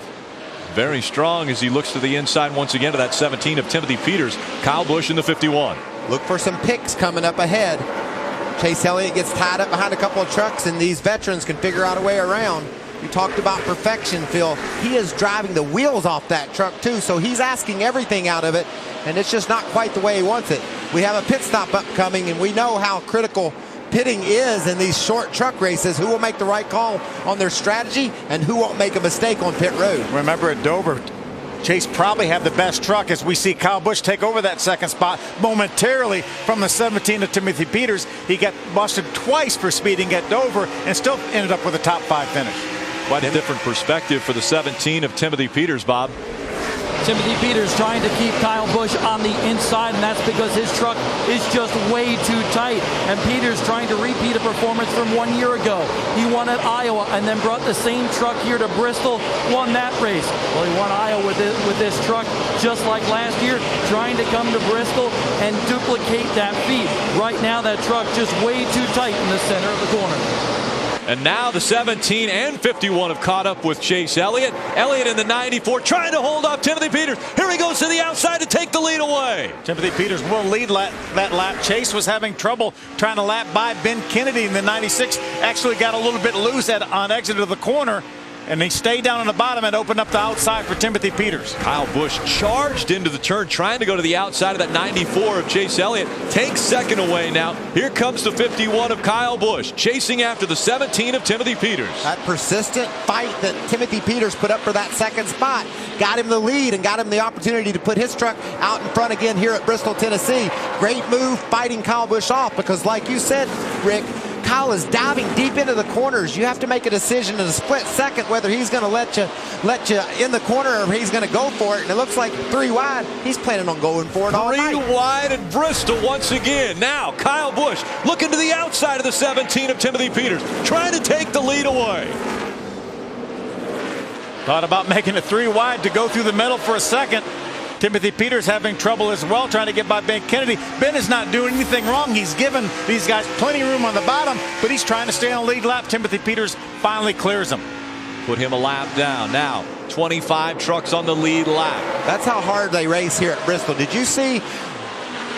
Very strong as he looks to the inside once again to that 17 of Timothy Peters. Kyle Busch in the 51. Look for some picks coming up ahead. Chase Elliott gets tied up behind a couple of trucks, and these veterans can figure out a way around. You talked about perfection, Phil. He is driving the wheels off that truck, too, so he's asking everything out of it, and it's just not quite the way he wants it. We have a pit stop upcoming, and we know how critical pitting is in these short truck races. Who will make the right call on their strategy, and who won't make a mistake on pit road? Remember at Dover, Chase probably had the best truck as we see Kyle Busch take over that second spot momentarily from the 17 of Timothy Peters. He got busted twice for speeding at Dover and still ended up with a top 5 finish. Quite a different perspective for the 17 of Timothy Peters, Bob. Timothy Peters trying to keep Kyle Busch on the inside, and that's because his truck is just way too tight. And Peters trying to repeat a performance from 1 year ago. He won at Iowa and then brought the same truck here to Bristol, won that race. Well, he won Iowa with this truck just like last year, trying to come to Bristol and duplicate that feat. Right now, that truck just way too tight in the center of the corner. And now the 17 and 51 have caught up with Chase Elliott. Elliott in the 94 trying to hold off Timothy Peters. Here he goes to the outside to take the lead away. Timothy Peters will lead that lap. Chase was having trouble trying to lap by Ben Kennedy in the 96. Actually got a little bit loose on exit of the corner. And he stayed down on the bottom and opened up the outside for Timothy Peters. Kyle Busch charged into the turn, trying to go to the outside of that 94 of Chase Elliott. Takes second away now. Here comes the 51 of Kyle Busch, chasing after the 17 of Timothy Peters. That persistent fight that Timothy Peters put up for that second spot got him the lead and got him the opportunity to put his truck out in front again here at Bristol, Tennessee. Great move fighting Kyle Busch off because, like you said, Rick, Kyle is diving deep into the corners. You have to make a decision in a split second whether he's going to let you in the corner or he's going to go for it. And it looks like 3 wide. He's planning on going for it all night. 3 wide at Bristol once again. Now Kyle Busch looking to the outside of the 17 of Timothy Peters, trying to take the lead away. Thought about making it 3 wide to go through the middle for a second. Timothy Peters having trouble as well trying to get by Ben Kennedy. Ben is not doing anything wrong. He's given these guys plenty of room on the bottom, but he's trying to stay on the lead lap. Timothy Peters finally clears him. Put him a lap down. Now 25 trucks on the lead lap. That's how hard they race here at Bristol. Did you see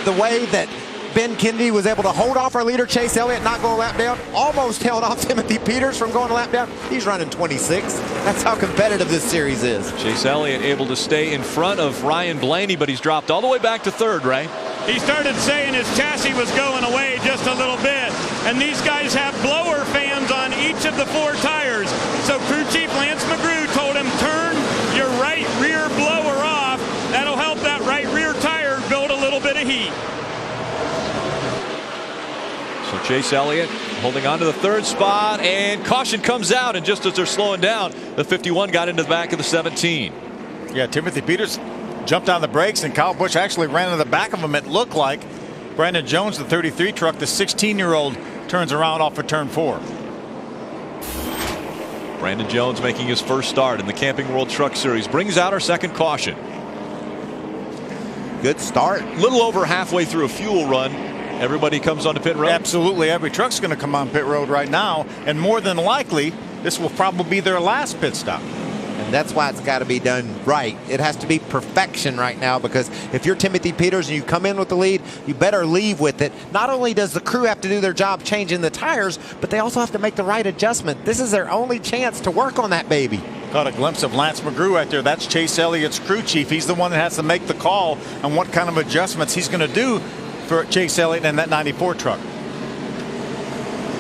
the way that Ben Kennedy was able to hold off our leader Chase Elliott, not go a lap down? Almost held off Timothy Peters from going a lap down. He's running 26. That's how competitive this series is. Chase Elliott able to stay in front of Ryan Blaney, but he's dropped all the way back to 3rd, Ray. He started saying his chassis was going away just a little bit, and these guys have blower fans on each of the 4 tires. So crew chief Lance McGrew told him, turn your right rear blower off. That'll help that right rear tire build a little bit of heat. So Chase Elliott holding on to the 3rd spot, and caution comes out, and just as they're slowing down, the 51 got into the back of the 17. Yeah, Timothy Peters jumped on the brakes, and Kyle Busch actually ran into the back of him, it looked like. Brandon Jones, the 33 truck, the 16-year-old, turns around off of turn 4. Brandon Jones making his first start in the Camping World Truck Series brings out our 2nd caution. Good start. Little over halfway through a fuel run. Everybody comes onto pit road? Absolutely. Every truck's going to come on pit road right now. And more than likely, this will probably be their last pit stop. And And that's why it's got to be done right. It has to be perfection right now, because if you're Timothy Peters and you come in with the lead, you better leave with it. Not only does the crew have to do their job changing the tires, but they also have to make the right adjustment. This is their only chance to work on that baby. Caught a glimpse of Lance McGrew right there. That's Chase Elliott's crew chief. He's the one that has to make the call on what kind of adjustments he's going to do for Chase Elliott and that 94 truck.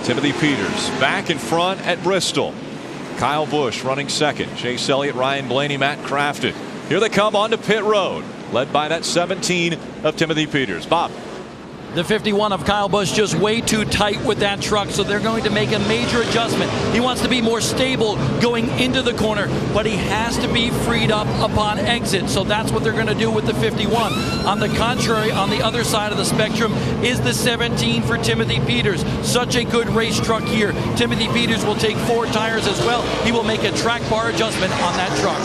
Timothy Peters back in front at Bristol. Kyle Busch running second. Chase Elliott, Ryan Blaney, Matt Crafton. Here they come onto pit road, led by that 17 of Timothy Peters. Bob. The 51 of Kyle Busch just way too tight with that truck, so they're going to make a major adjustment. He wants to be more stable going into the corner, but he has to be freed up upon exit, so that's what they're going to do with the 51. On the contrary, on the other side of the spectrum is the 17 for Timothy Peters. Such a good race truck here. Timothy Peters will take 4 tires as well. He will make a track bar adjustment on that truck.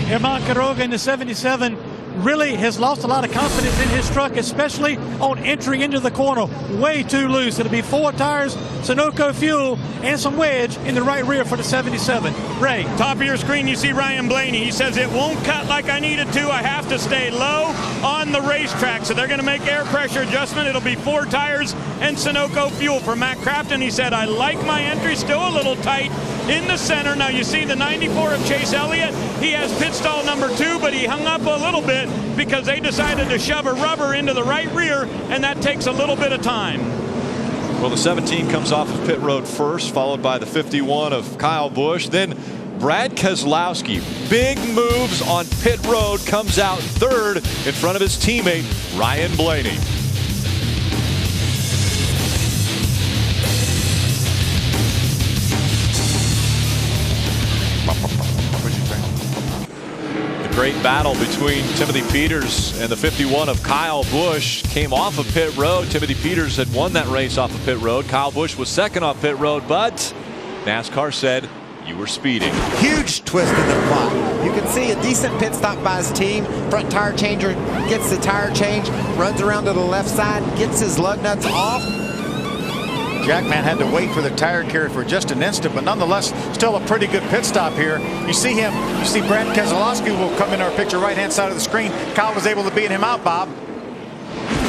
Herman Quiroga in the 77 really has lost a lot of confidence in his truck, especially on entering into the corner. Way too loose. It'll be 4 tires, Sunoco fuel, and some wedge in the right rear for the 77. Ray. Top of your screen, you see Ryan Blaney. He says it won't cut like I needed to. I have to stay low on the racetrack. So they're going to make air pressure adjustment. It'll be 4 tires and Sunoco fuel. For Matt Crafton, he said, I like my entry, still a little tight in the center. Now you see the 94 of Chase Elliott. He has pit stall number 2, but he hung up a little bit because they decided to shove a rubber into the right rear, and that takes a little bit of time. Well, the 17 comes off of pit road first, followed by the 51 of Kyle Busch. Then Brad Keselowski, big moves on pit road, comes out third in front of his teammate Ryan Blaney. Great battle between Timothy Peters and the 51 of Kyle Busch came off of pit road. Timothy Peters had won that race off of pit road. Kyle Busch was second off pit road, but NASCAR said you were speeding. Huge twist in the plot. You can see a decent pit stop by his team. Front tire changer gets the tire change, runs around to the left side, gets his lug nuts off. Jackman had to wait for the tire carrier for just an instant, but nonetheless, still a pretty good pit stop here. You see him, you see Brad Keselowski will come in our picture right-hand side of the screen. Kyle was able to beat him out, Bob.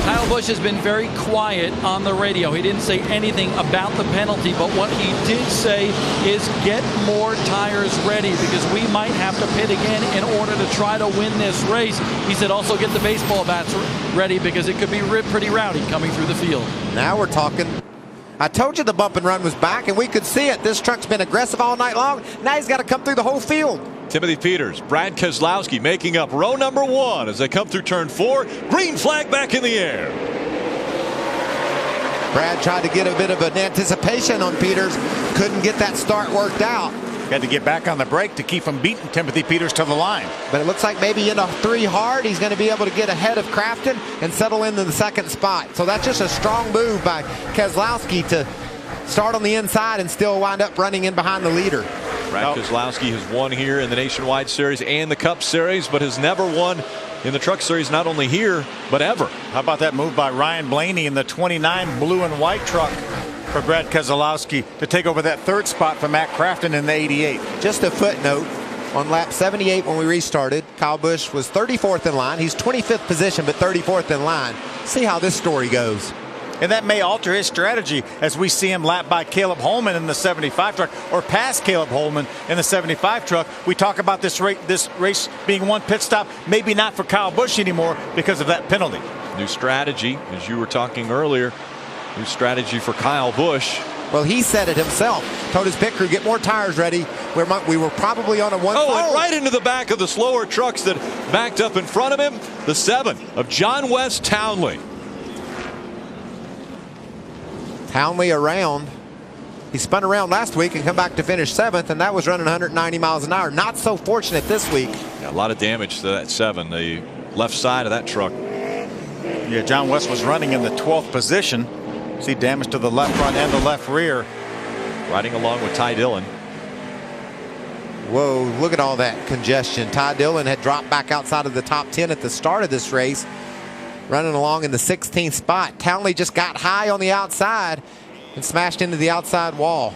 Kyle Busch has been very quiet on the radio. He didn't say anything about the penalty, but what he did say is get more tires ready because we might have to pit again in order to try to win this race. He said also get the baseball bats ready because it could be pretty rowdy coming through the field. Now we're talking. I told you the bump and run was back, and we could see it. This truck's been aggressive all night long. Now he's got to come through the whole field. Timothy Peters, Brad Keselowski making up row number 1 as they come through turn 4. Green flag back in the air. Brad tried to get a bit of an anticipation on Peters. Couldn't get that start worked out. Had to get back on the brake to keep him beating Timothy Peters to the line. But it looks like maybe in a 3 hard, he's going to be able to get ahead of Crafton and settle into the second spot. So that's just a strong move by Keselowski to start on the inside and still wind up running in behind the leader. Brad Keselowski has won here in the Nationwide Series and the Cup Series, but has never won in the Truck Series, not only here, but ever. How about that move by Ryan Blaney in the 29 blue and white truck for Brad Keselowski to take over that 3rd spot for Matt Crafton in the 88. Just a footnote, on lap 78 when we restarted, Kyle Busch was 34th in line. He's 25th position, but 34th in line. See how this story goes. And that may alter his strategy as we see him lap by Caleb Holman in the 75 truck or pass Caleb Holman in the 75 truck. We talk about this race being one pit stop, maybe not for Kyle Busch anymore because of that penalty. New strategy, as you were talking earlier. New strategy for Kyle Busch. Well, he said it himself. Told his pit crew, get more tires ready. We were probably on a 1-4. Oh, and right into the back of the slower trucks that backed up in front of him. The 7 of John West Townley. Townley around. He spun around last week and come back to finish 7th, and that was running 190 miles an hour. Not so fortunate this week. Yeah, a lot of damage to that 7, the left side of that truck. Yeah, John West was running in the 12th position. See damage to the left front and the left rear. Riding along with Ty Dillon. Whoa, look at all that congestion. Ty Dillon had dropped back outside of the top 10 at the start of this race, running along in the 16th spot. Townley just got high on the outside and smashed into the outside wall.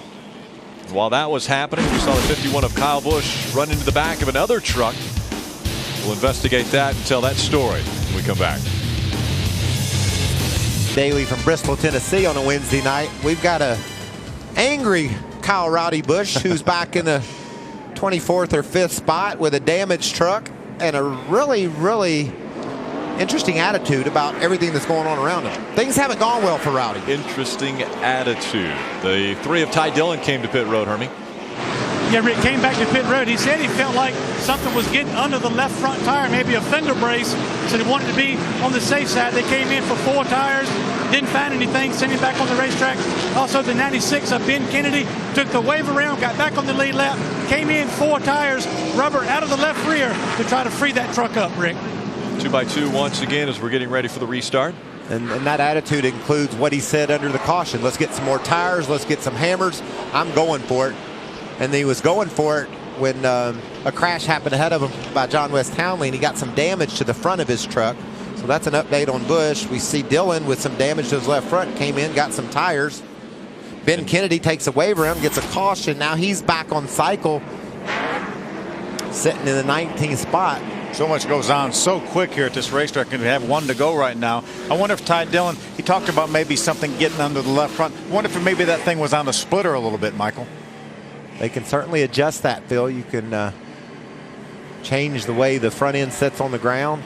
While that was happening, we saw the 51 of Kyle Busch run into the back of another truck. We'll investigate that and tell that story when we come back. Daily from Bristol, Tennessee on a Wednesday night. We've got a angry Kyle Rowdy Busch who's back in the 24th or 5th spot with a damaged truck and a really interesting attitude about everything that's going on around him. Things haven't gone well for Rowdy. Interesting attitude. The 3 of Ty Dillon came to pit road, Hermie. Yeah, Rick came back to pit road. He said he felt like something was getting under the left front tire, maybe a fender brace, so he wanted to be on the safe side. They came in for 4 tires, didn't find anything, sent him back on the racetrack. Also, the 96 of Ben Kennedy took the wave around, got back on the lead lap, came in 4 tires, rubber out of the left rear to try to free that truck up, Rick. 2x2 once again as we're getting ready for the restart. And that attitude includes what he said under the caution. Let's get some more tires. Let's get some hammers. I'm going for it. And he was going for it when a crash happened ahead of him by John West Townley, and he got some damage to the front of his truck. So that's an update on Busch. We see Dillon with some damage to his left front, came in, got some tires. Ben Kennedy takes a wave around, gets a caution. Now he's back on cycle, sitting in the 19th spot. So much goes on so quick here at this racetrack, and we have 1 to go right now. I wonder if Ty Dillon, he talked about maybe something getting under the left front. I wonder if maybe that thing was on the splitter a little bit, Michael. They can certainly adjust that, Phil. You can change the way the front end sits on the ground.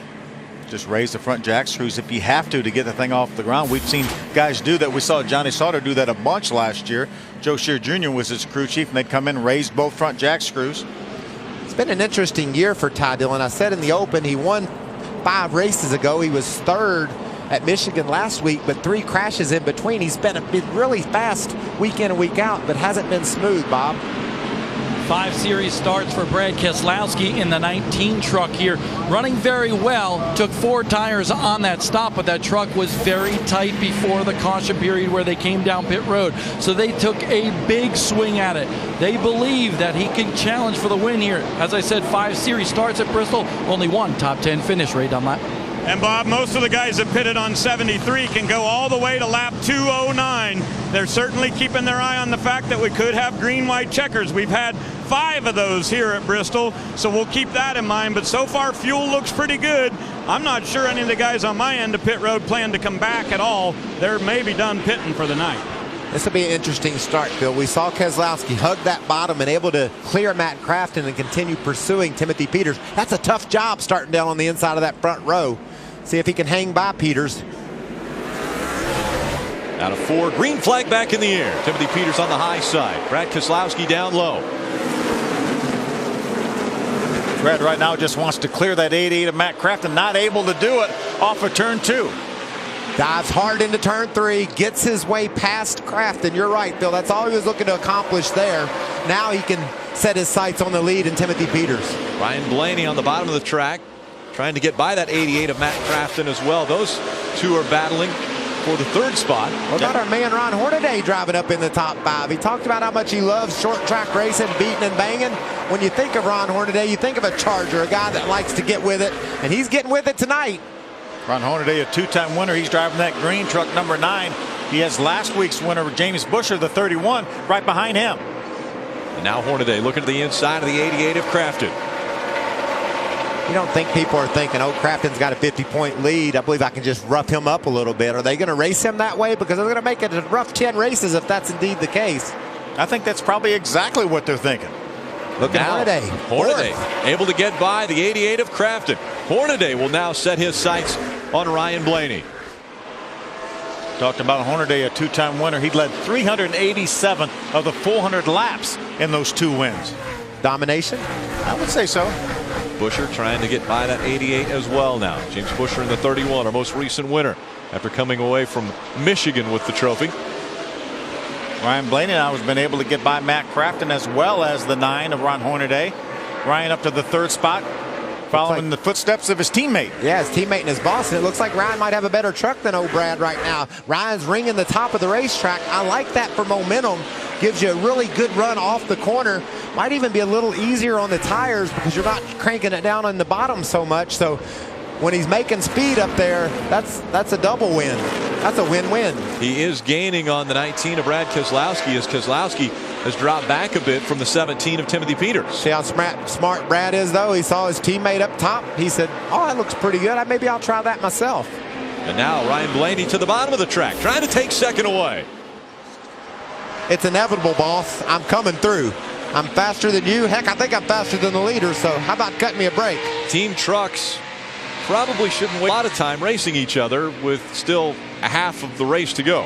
Just raise the front jack screws if you have to get the thing off the ground. We've seen guys do that. We saw Johnny Sauter do that a bunch last year. Joe Shear Jr. was his crew chief, and they'd come in and raise both front jack screws. It's been an interesting year for Ty Dillon. I said in the Open, he won 5 races ago. He was 3rd at Michigan last week, but 3 crashes in between. He's been really fast week in and week out, but hasn't been smooth, Bob. 5 series starts for Brad Keselowski in the 19 truck here, running very well. Took 4 tires on that stop, but that truck was very tight before the caution period where they came down pit road. So they took a big swing at it. They believe that he can challenge for the win here. As I said, 5 series starts at Bristol, only 1 top 10 finish rate on that. And Bob, most of the guys that pitted on 73 can go all the way to lap 209. They're certainly keeping their eye on the fact that we could have green-white checkers. We've had 5 of those here at Bristol, so we'll keep that in mind. But so far, fuel looks pretty good. I'm not sure any of the guys on my end of pit road plan to come back at all. They're maybe done pitting for the night. This will be an interesting start, Phil. We saw Keselowski hug that bottom and able to clear Matt Crafton and continue pursuing Timothy Peters. That's a tough job starting down on the inside of that front row. See if he can hang by Peters. Out of 4, green flag back in the air. Timothy Peters on the high side. Brad Keselowski down low. Brad right now just wants to clear that 88 of Matt Crafton, not able to do it off of turn 2. Dives hard into turn 3, gets his way past Crafton. You're right, Phil. That's all he was looking to accomplish there. Now he can set his sights on the lead in Timothy Peters. Ryan Blaney on the bottom of the track, trying to get by that 88 of Matt Crafton as well. Those 2 are battling for the 3rd spot. What about our man Ron Hornaday driving up in the top 5? He talked about how much he loves short track racing, beating and banging. When you think of Ron Hornaday, you think of a Charger, a guy that likes to get with it, and he's getting with it tonight. Ron Hornaday, a 2-time winner. He's driving that green truck number 9. He has last week's winner, James Busher, the 31, right behind him. And now Hornaday looking to the inside of the 88 of Crafton. You don't think people are thinking, oh, Crafton's got a 50-point lead. I believe I can just rough him up a little bit. Are they going to race him that way? Because they're going to make it a rough 10 races if that's indeed the case. I think that's probably exactly what they're thinking. Look at Hornaday. Hornaday able to get by the 88 of Crafton. Hornaday will now set his sights on Ryan Blaney. Talked about Hornaday, a 2-time winner. He led 387 of the 400 laps in those 2 wins. Domination? I would say so. Busher trying to get by that 88 as well now. James Busher in the 31, our most recent winner after coming away from Michigan with the trophy. Ryan Blaney now has been able to get by Matt Crafton as well as the 9 of Ron Hornaday. Ryan up to the 3rd spot, following the footsteps of his teammate. Yeah, his teammate and his boss. And it looks like Ryan might have a better truck than old Brad right now. Ryan's ringing the top of the racetrack. I like that for momentum. Gives you a really good run off the corner. Might even be a little easier on the tires because you're not cranking it down on the bottom so much. So when he's making speed up there, that's a double win. That's a win-win. He is gaining on the 19 of Brad Keselowski as Keselowski has dropped back a bit from the 17 of Timothy Peters. See how smart Brad is, though? He saw his teammate up top. He said, oh, that looks pretty good. Maybe I'll try that myself. And now Ryan Blaney to the bottom of the track, trying to take second away. It's inevitable, boss. I'm coming through. I'm faster than you. Heck, I think I'm faster than the leader, so how about cutting me a break? Team trucks probably shouldn't waste a lot of time racing each other with still a half of the race to go.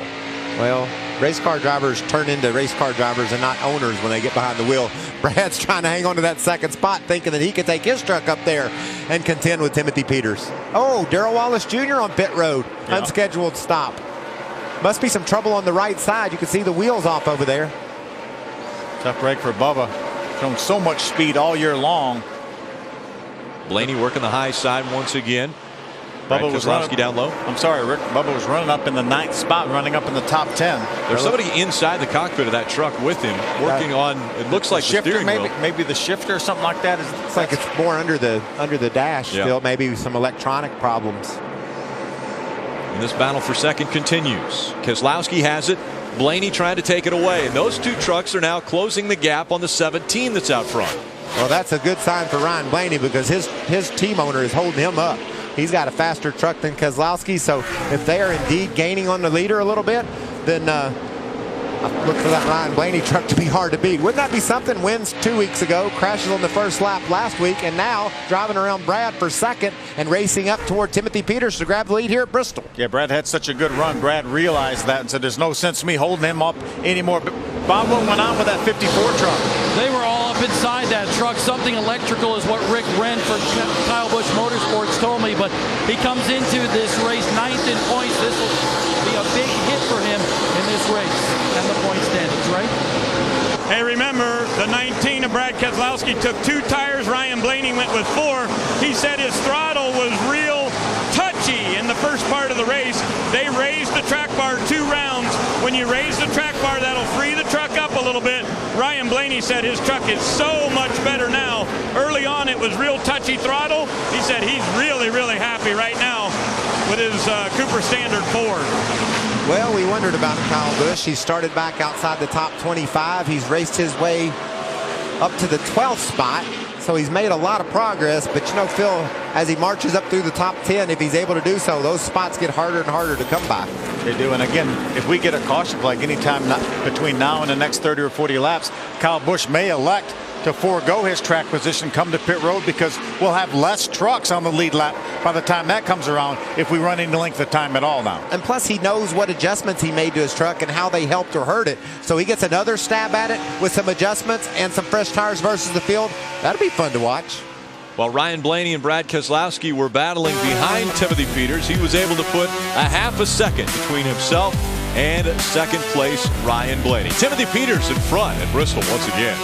Well, race car drivers turn into race car drivers and not owners when they get behind the wheel. Brad's trying to hang on to that second spot, thinking that he could take his truck up there and contend with Timothy Peters. Oh, Darrell Wallace Jr. on pit road. Yeah. Unscheduled stop. Must be some trouble on the right side. You can see the wheels off over there. Tough break for Bubba. Shown so much speed all year long. Blaney working the high side once again. Bubba was running down low. I'm sorry, Rick. Bubba was running up in the 9th spot, running up in the top 10. There's somebody inside the cockpit of that truck with him, working on. It looks like the shifter, steering wheel. Maybe the shifter or something like that. It's like it's more under the dash. Yeah. Still, maybe some electronic problems. And this battle for second continues. Keselowski has it. Blaney trying to take it away. And those two trucks are now closing the gap on the 17 that's out front. Well, that's a good sign for Ryan Blaney because his team owner is holding him up. He's got a faster truck than Keselowski, so if they are indeed gaining on the leader a little bit, then I look for that Ryan Blaney truck to be hard to beat. Wouldn't that be something? Wins 2 weeks ago, crashes on the first lap last week, and now driving around Brad for second and racing up toward Timothy Peters to grab the lead here at Bristol. Yeah, Brad had such a good run. Brad realized that and said there's no sense in me holding him up anymore. But Bob, what went on with that 54 truck? They were all up inside that truck. Something electrical is what Rick Wren for Kyle Busch Motorsports told me, but he comes into this race 9th in points. This will be a big hit for him in this race and the point standings, right? Hey, remember, the 19 of Brad Keselowski took 2 tires. Ryan Blaney went with 4. He said his throttle was real touchy in the first part of the race. They raised the track bar 2 rounds. When you raise the track bar, that'll free the truck up a little bit. Ryan Blaney said his truck is so much better now. Early on, it was real touchy throttle. He said he's really, really happy right now with his Cooper Standard Ford. Well, we wondered about Kyle Busch. He started back outside the top 25. He's raced his way up to the 12th spot. So he's made a lot of progress. But, you know, Phil, as he marches up through the top 10, if he's able to do so, those spots get harder and harder to come by. They do. And again, if we get a caution flag anytime between now and the next 30 or 40 laps, Kyle Busch may elect to forego his track position, come to pit road, because we'll have less trucks on the lead lap by the time that comes around if we run any length of time at all now. And plus he knows what adjustments he made to his truck and how they helped or hurt it. So he gets another stab at it with some adjustments and some fresh tires versus the field. That'll be fun to watch. While Ryan Blaney and Brad Keselowski were battling behind Timothy Peters, he was able to put a half a second between himself and second place Ryan Blaney. Timothy Peters in front at Bristol once again.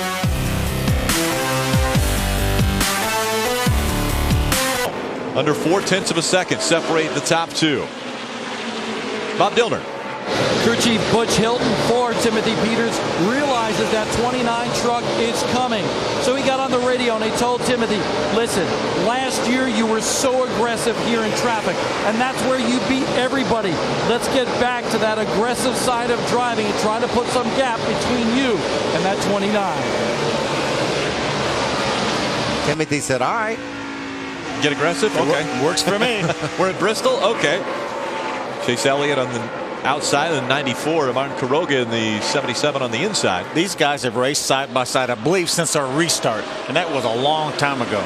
Under 0.4 of a second separate the top 2. Bob Dillner. Crew Chief Butch Hilton for Timothy Peters realizes that 29 truck is coming. So he got on the radio and he told Timothy, listen, last year you were so aggressive here in traffic, and that's where you beat everybody. Let's get back to that aggressive side of driving and try to put some gap between you and that 29. Timothy said, all right. Get aggressive? Okay. Works for me. We're at Bristol? Okay. Chase Elliott on the outside of the 94, and Martin Quiroga in the 77 on the inside. These guys have raced side by side, I believe, since our restart, and that was a long time ago.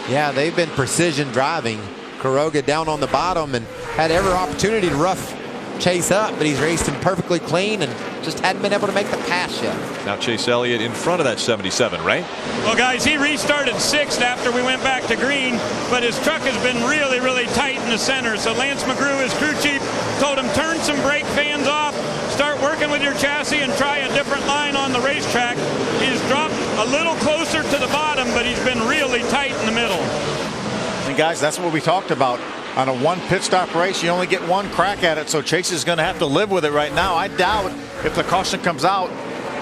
Yeah, they've been precision driving. Quiroga down on the bottom and had every opportunity to rough Chase up, but he's raced him perfectly clean and just hadn't been able to make the pass yet. Now Chase Elliott in front of that 77, right? Well, guys, he restarted 6th after we went back to green, but his truck has been really, really tight in the center. So Lance McGrew, his crew chief, told him turn some brake fans off, start working with your chassis and try a different line on the racetrack. He's dropped a little closer to the bottom, but he's been really tight in the middle. And guys, that's what we talked about. On a 1 pit stop race, you only get 1 crack at it, so Chase is going to have to live with it right now. I doubt if the caution comes out,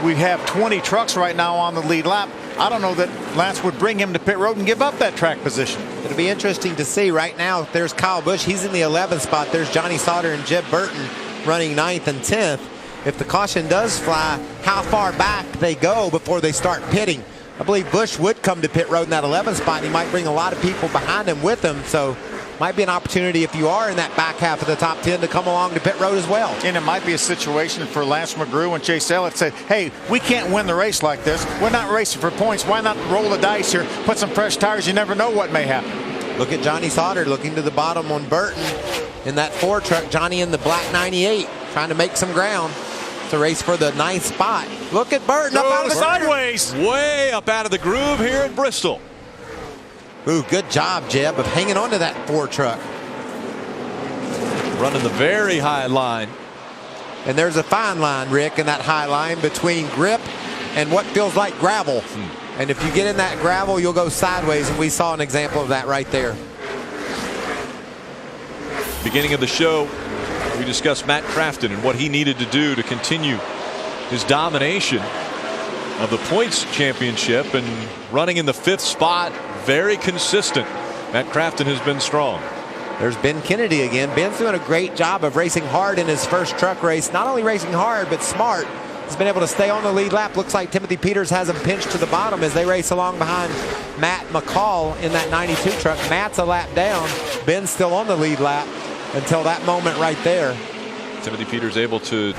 we have 20 trucks right now on the lead lap. I don't know that Lance would bring him to pit road and give up that track position. It'll be interesting to see. Right now, there's Kyle Busch. He's in the 11th spot. There's Johnny Sauter and Jeb Burton running 9th and 10th. if the caution does fly, how far back they go before they start pitting. I believe Busch would come to pit road in that 11 spot, and he might bring a lot of people behind him with him. So might be an opportunity if you are in that back half of the top 10 to come along to pit road as well. And it might be a situation for Lance McGrew and Chase Elliott say, hey, we can't win the race like this. We're not racing for points. Why not roll the dice here, put some fresh tires? You never know what may happen. Look at Johnny Sauter looking to the bottom on Burton in that Ford truck. Johnny in the black 98 trying to make some ground to race for the ninth spot. Look at Burton up out of the sideways. Way up out of the groove here at Bristol. Ooh, good job, Jeb, of hanging on to that Ford truck. Running the very high line. And there's a fine line, Rick, in that high line between grip and what feels like gravel. And if you get in that gravel, you'll go sideways, and we saw an example of that right there. Beginning of the show, we discussed Matt Crafton and what he needed to do to continue his domination of the points championship, and running in the 5th spot, very consistent. Matt Crafton has been strong. There's Ben Kennedy again. Ben's doing a great job of racing hard in his first truck race. Not only racing hard, but smart. He's been able to stay on the lead lap. Looks like Timothy Peters has him pinched to the bottom as they race along behind Matt McCall in that 92 truck. Matt's a lap down. Ben's still on the lead lap until that moment right there. Timothy Peters able to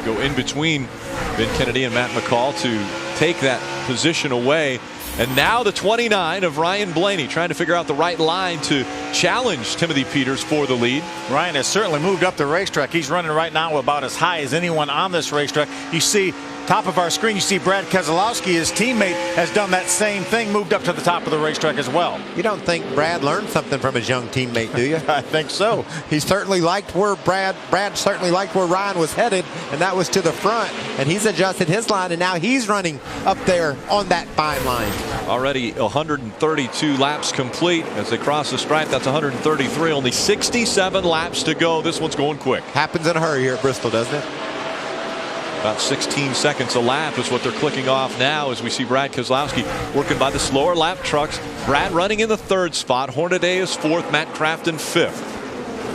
go in between Ben Kennedy and Matt McCall to take that position away. And now the 29 of Ryan Blaney trying to figure out the right line to challenge Timothy Peters for the lead. Ryan has certainly moved up the racetrack. He's running right now about as high as anyone on this racetrack. You see top of our screen, you see Brad Keselowski, his teammate, has done that same thing, moved up to the top of the racetrack as well. You don't think Brad learned something from his young teammate, do you? I think so. He certainly liked where Brad certainly liked where Ryan was headed, and that was to the front. And he's adjusted his line, and now he's running up there on that fine line. Already 132 laps complete as they cross the stripe. That's 133. Only 67 laps to go. This one's going quick. Happens in a hurry here at Bristol, doesn't it? About 16 seconds a lap is what they're clicking off now as we see Brad Keselowski working by the slower lap trucks. Brad running in the 3rd spot. Hornaday is 4th. Matt Crafton 5th.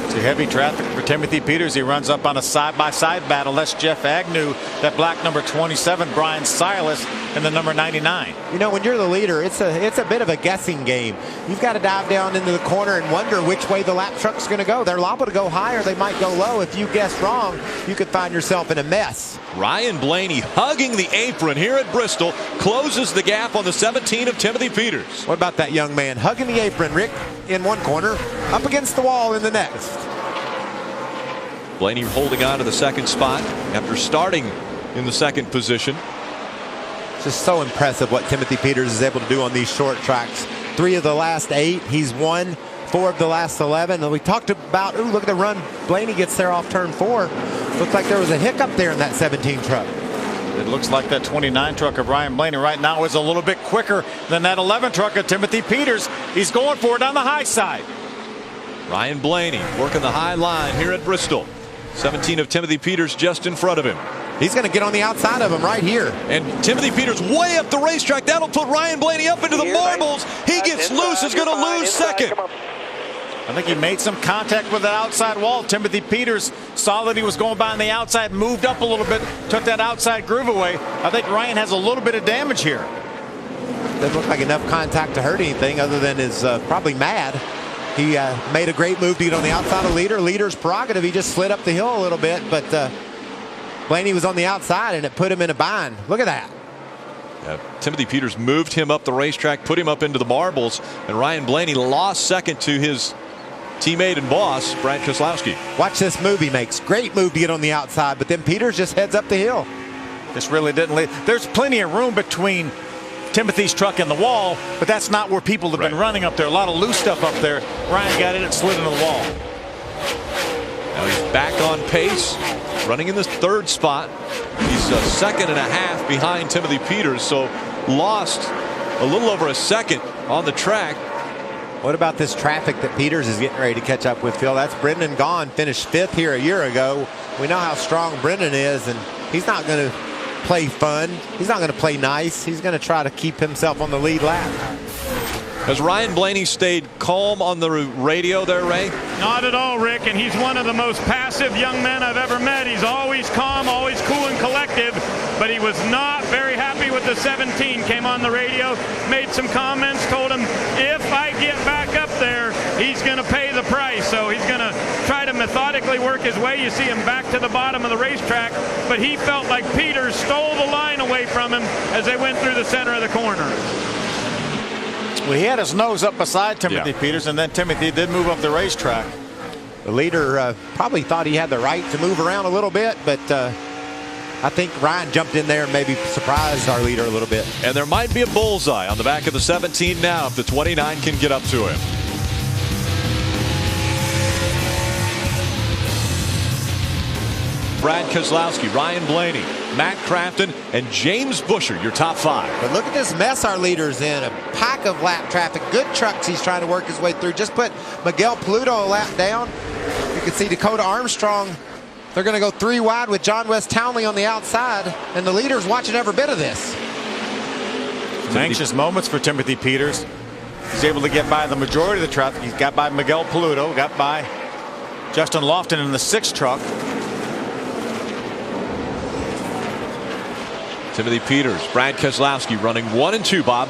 It's a heavy traffic for Timothy Peters. He runs up on a side-by-side battle. That's Jeff Agnew, that black number 27, Brian Silas, and the number 99. You know, when you're the leader, it's a bit of a guessing game. You've got to dive down into the corner and wonder which way the lap truck's going to go. They're liable to go high or they might go low. If you guess wrong, you could find yourself in a mess. Ryan Blaney hugging the apron here at Bristol closes the gap on the 17 of Timothy Peters. What about that young man hugging the apron, Rick, in one corner, up against the wall in the next? Blaney holding on to the 2nd spot after starting in the 2nd position. Just so impressive what Timothy Peters is able to do on these short tracks. 3 of the last 8 he's won. 4 of the last 11. And we talked about, ooh, look at the run. Blaney gets there off turn 4. Looks like there was a hiccup there in that 17 truck. It looks like that 29 truck of Ryan Blaney right now is a little bit quicker than that 11 truck of Timothy Peters. He's going for it on the high side. Ryan Blaney working the high line here at Bristol. 17 of Timothy Peters just in front of him. He's going to get on the outside of him right here. And Timothy Peters way up the racetrack. That'll put Ryan Blaney up into the marbles. He gets loose. Is going to lose 2nd. I think he made some contact with that outside wall. Timothy Peters saw that he was going by on the outside, moved up a little bit, took that outside groove away. I think Ryan has a little bit of damage here. Doesn't look like enough contact to hurt anything other than his probably mad. He made a great move to get on the outside of Leader. Leader's prerogative. He just slid up the hill a little bit, but Blaney was on the outside and it put him in a bind. Look at that. Timothy Peters moved him up the racetrack, put him up into the marbles, and Ryan Blaney lost 2nd to his teammate and boss, Brad Keselowski. Watch this move he makes. Great move to get on the outside, but then Peters just heads up the hill. This really didn't lead. There's plenty of room between Timothy's truck and the wall, but that's not where people have been running up there. A lot of loose stuff up there. Ryan got in and slid into the wall. Now he's back on pace, running in the 3rd spot. He's a 2.5 seconds behind Timothy Peters, so lost a little over a 2nd on the track. What about this traffic that Peters is getting ready to catch up with, Phil? That's Brendan Gaughan, finished 5th here a year ago. We know how strong Brendan is, and he's not going to play fun. He's not going to play nice. He's going to try to keep himself on the lead lap. Has Ryan Blaney stayed calm on the radio there, Ray? Not at all, Rick, and he's one of the most passive young men I've ever met. He's always calm, always cool and collective, but he was not very happy with the 17. Came on the radio, made some comments, told him if I get back up there, he's going to pay the price. So he's going to try to methodically work his way. You see him back to the bottom of the racetrack, but he felt like Peters stole the line away from him as they went through the center of the corner. Well, he had his nose up beside Timothy Peters, and then Timothy did move up the racetrack. The leader probably thought he had the right to move around a little bit, but I think Ryan jumped in there and maybe surprised our leader a little bit. And there might be a bullseye on the back of the 17 now if the 29 can get up to him. Brad Keselowski, Ryan Blaney, Matt Crafton, and James Busher, your top 5. But look at this mess our leader's in. A pack of lap traffic. Good trucks he's trying to work his way through. Just put Miguel Pluto a lap down. You can see Dakota Armstrong. They're going to go 3 wide with John West Townley on the outside. And the leader's watching every bit of this. Some anxious moments for Timothy Peters. He's able to get by the majority of the traffic. He's got by Miguel Pluto, got by Justin Lofton in the 6 truck. Timothy Peters, Brad Keselowski running 1 and 2, Bob.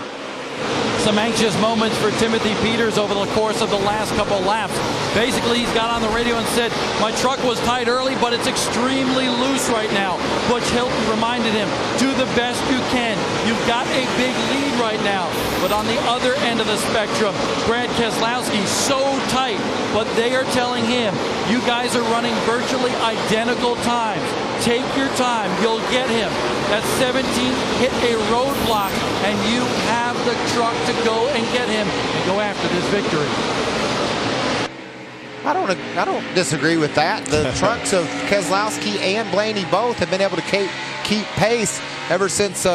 Some anxious moments for Timothy Peters over the course of the last couple laps. Basically, he's got on the radio and said, my truck was tight early, but it's extremely loose right now. Butch Hilton reminded him, do the best you can. You've got a big lead right now. But on the other end of the spectrum, Brad Keselowski so tight, but they are telling him, you guys are running virtually identical times. Take your time. You'll get him. That 17 hit a roadblock, and you have the truck to go and get him and go after this victory. I don't disagree with that. The trucks of Keselowski and Blaney both have been able to keep pace ever since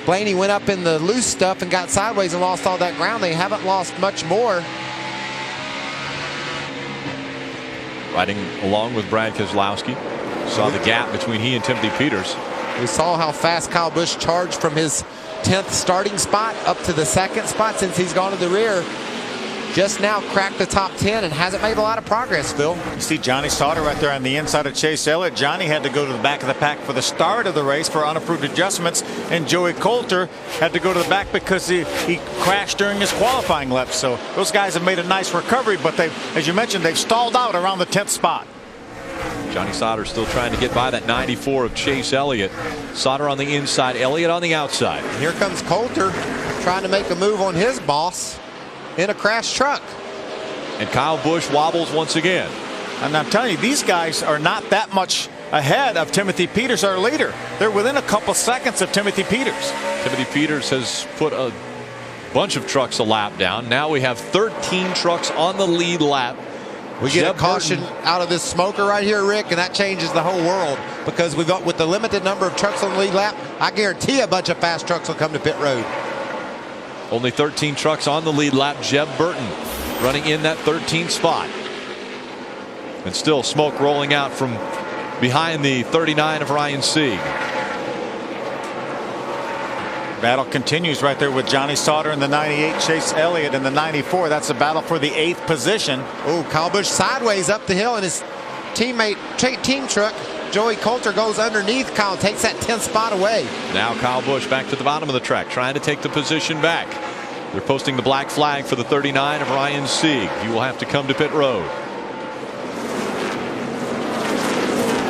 Blaney went up in the loose stuff and got sideways and lost all that ground. They haven't lost much more. Riding along with Brad Keselowski. Saw the gap between he and Timothy Peters. We saw how fast Kyle Busch charged from his 10th starting spot up to the 2nd spot since he's gone to the rear. Just now cracked the top 10 and hasn't made a lot of progress, Phil. You see Johnny Sauter right there on the inside of Chase Elliott. Johnny had to go to the back of the pack for the start of the race for unapproved adjustments, and Joey Coulter had to go to the back because he crashed during his qualifying lap. So those guys have made a nice recovery, but they, as you mentioned, they've stalled out around the 10th spot. Johnny Sauter still trying to get by that 94 of Chase Elliott. Sauter on the inside, Elliott on the outside. And here comes Coulter trying to make a move on his boss in a crashed truck. And Kyle Busch wobbles once again. And I'm telling you, these guys are not that much ahead of Timothy Peters, our leader. They're within a couple seconds of Timothy Peters. Timothy Peters has put a bunch of trucks a lap down. Now we have 13 trucks on the lead lap. We get a caution out of this smoker right here, Rick, and that changes the whole world, because we've got, with the limited number of trucks on the lead lap, I guarantee a bunch of fast trucks will come to pit road. Only 13 trucks on the lead lap. Jeb Burton running in that 13th spot. And still smoke rolling out from behind the 39 of Ryan Sieg. Battle continues right there with Johnny Sauter in the 98, Chase Elliott in the 94. That's a battle for the 8th position. Oh, Kyle Busch sideways up the hill, and his teammate, team truck, Joey Coulter, goes underneath Kyle, takes that 10th spot away. Now Kyle Busch back to the bottom of the track, trying to take the position back. They're posting the black flag for the 39 of Ryan Sieg. He will have to come to pit road.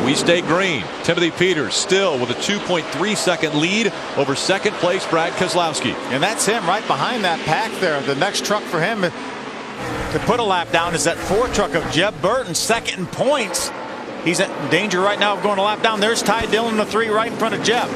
We stay green. Timothy Peters still with a 2.3 second lead over second place Brad Keselowski. And that's him right behind that pack there. The next truck for him to put a lap down is that 4 truck of Jeb Burton, second in points. He's in danger right now of going a lap down. There's Ty Dillon, the 3 right in front of Jeb.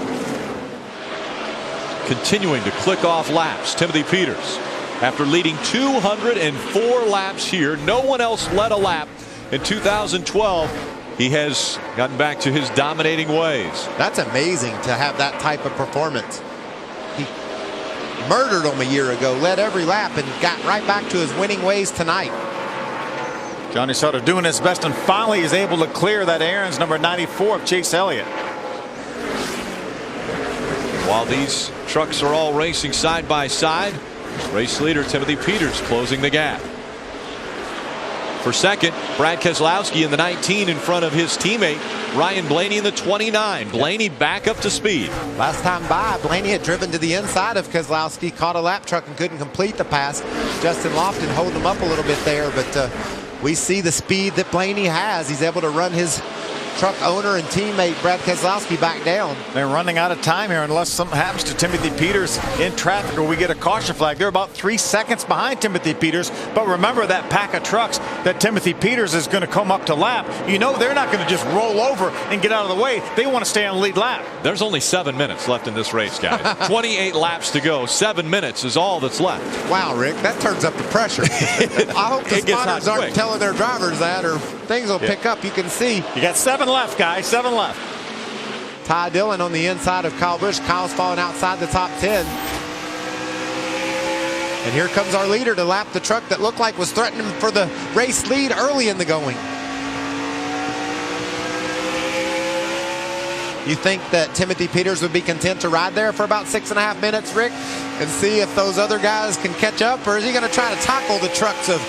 Continuing to click off laps, Timothy Peters. After leading 204 laps here, no one else led a lap in 2012. He has gotten back to his dominating ways. That's amazing to have that type of performance. He murdered them a year ago, led every lap, and got right back to his winning ways tonight. Johnny Sauter doing his best, and finally is able to clear that Aaron's number 94 of Chase Elliott. While these trucks are all racing side by side, Race leader Timothy Peters closing the gap. For second, Brad Keselowski in the 19 in front of his teammate Ryan Blaney in the 29. Blaney back up to speed. Last time by, Blaney had driven to the inside of Keselowski, caught a lap truck and couldn't complete the pass. Justin Lofton holding him up a little bit there, but we see the speed that Blaney has. He's able to run his truck owner and teammate Brad Keselowski back down. They're running out of time here unless something happens to Timothy Peters in traffic or we get a caution flag. They're about 3 seconds behind Timothy Peters, but remember that pack of trucks that Timothy Peters is going to come up to lap. You know they're not going to just roll over and get out of the way. They want to stay on the lead lap. There's only 7 minutes left in this race, guys. 28 laps to go. 7 minutes is all that's left. Wow, Rick, that turns up the pressure. I hope the spotters aren't telling their drivers that, or things will pick up. You can see. You got 7 left, guys. 7 left. Ty Dillon on the inside of Kyle Busch. Kyle's falling outside the top 10. And here comes our leader to lap the truck that looked like was threatening for the race lead early in the going. You think that Timothy Peters would be content to ride there for about 6.5 minutes, Rick, and see if those other guys can catch up, or is he going to try to tackle the trucks of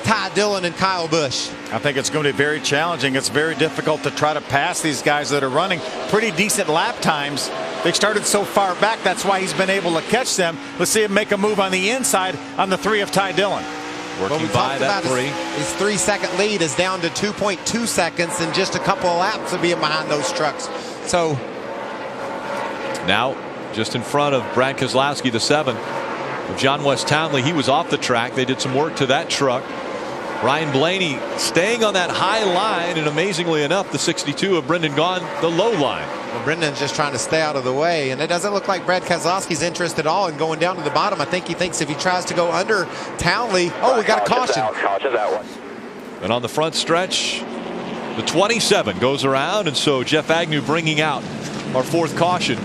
Ty Dillon and Kyle Busch? I think it's going to be very challenging. It's very difficult to try to pass these guys that are running pretty decent lap times. They started so far back, that's why he's been able to catch them. Let's see him make a move on the inside on the 3 of Ty Dillon. Working by that 3. His 3-second lead is down to 2.2 seconds in just a couple of laps of being behind those trucks. So now just in front of Brad Keselowski, the 7 of John West Townley. He was off the track. They did some work to that truck. Ryan Blaney staying on that high line, and amazingly enough, the 62 of Brendan Gaughan, the low line. Well, Brendan's just trying to stay out of the way, and it doesn't look like Brad Keselowski's interest at all in going down to the bottom. I think he thinks if he tries to go under Townley, we got a caution. Caution that one. And on the front stretch, the 27 goes around, and so Jeff Agnew bringing out our 4th caution.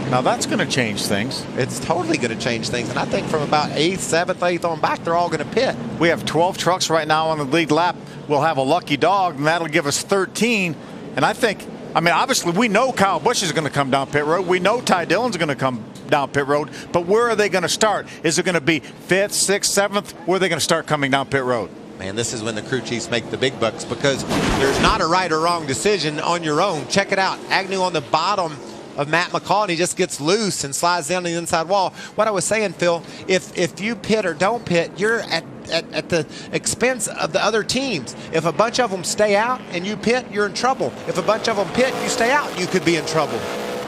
Now that's going to change things. It's totally going to change things. And I think from about 8th, 7th, 8th on back, they're all going to pit. We have 12 trucks right now on the lead lap. We'll have a lucky dog, and that'll give us 13. And I think, obviously we know Kyle Busch is going to come down pit road. We know Ty Dillon's going to come down pit road. But where are they going to start? Is it going to be 5th, 6th, 7th? Where are they going to start coming down pit road? Man, this is when the crew chiefs make the big bucks, because there's not a right or wrong decision on your own. Check it out. Agnew on the bottom of Matt McCall, and he just gets loose and slides down the inside wall. What I was saying, Phil, if you pit or don't pit, you're at the expense of the other teams. If a bunch of them stay out and you pit, you're in trouble. If a bunch of them pit, you stay out, you could be in trouble.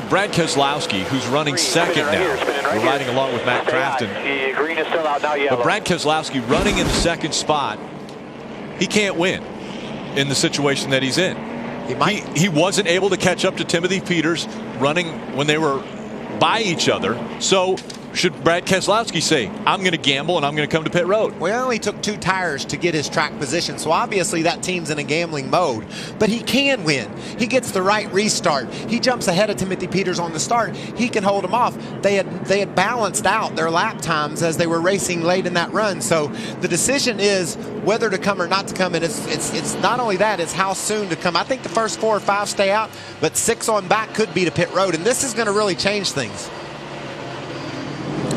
Brad Keselowski, who's running second now. We're riding along with Matt Crafton. Green is still out, now yellow. But Brad Keselowski running in the second spot, he can't win in the situation that he's in. He wasn't able to catch up to Timothy Peters running when they were by each other. So should Brad Keselowski say, I'm going to gamble and I'm going to come to pit road? Well, he only took 2 tires to get his track position, so obviously that team's in a gambling mode. But he can win. He gets the right restart. He jumps ahead of Timothy Peters on the start. He can hold him off. They had balanced out their lap times as they were racing late in that run. So the decision is whether to come or not to come, and it's not only that, it's how soon to come. I think the first 4 or 5 stay out, but 6 on back could be to pit road, and this is going to really change things.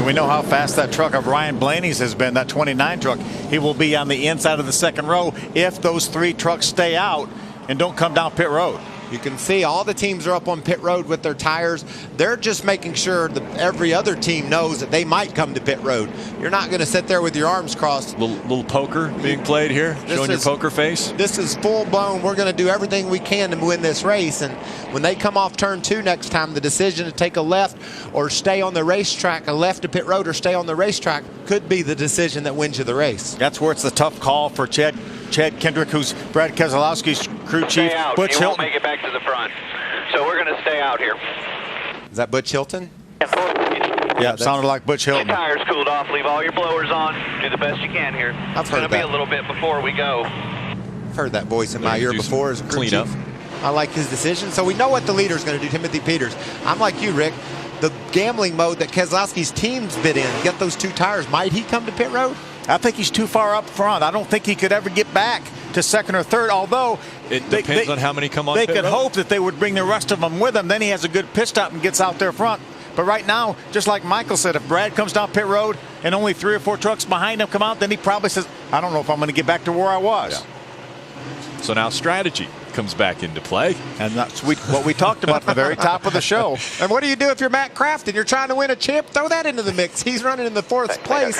We know how fast that truck of Ryan Blaney's has been, that 29 truck. He will be on the inside of the second row if those 3 trucks stay out and don't come down pit road. You can see all the teams are up on pit road with their tires. They're just making sure that every other team knows that they might come to pit road. You're not going to sit there with your arms crossed. Little poker being played here, showing your poker face. This is full blown. We're going to do everything we can to win this race. And when they come off turn 2 next time, the decision to take a left or stay on the racetrack, a left to pit road or stay on the racetrack, could be the decision that wins you the race. That's where it's the tough call for Chad Kendrick, who's Brad Keselowski's crew chief. Butch Hilton won't make it back to the front, so we're going to stay out here. Is that Butch Hilton? Yeah, it sounded like Butch Hilton. Your tires cooled off. Leave all your blowers on. Do the best you can here. It's going to be a little bit before we go. I've heard that voice in my ear before as a crew chief. I like his decision. So we know what the leader's going to do, Timothy Peters. I'm like you, Rick. The gambling mode that Keselowski's team's been in, get those 2 tires. Might he come to pit road? I think he's too far up front. I don't think he could ever get back to second or third, although it depends on how many come on They pit could road. hope that they would bring the rest of them with him. Then he has a good pit stop and gets out there front. But right now, just like Michael said, if Brad comes down pit road and only 3 or 4 trucks behind him come out, then he probably says, I don't know if I'm going to get back to where I was. Yeah. So now strategy comes back into play. And that's what we talked about at the very top of the show. And what do you do if you're Matt Craft and you're trying to win a chip? Throw that into the mix. He's running in the 4th place.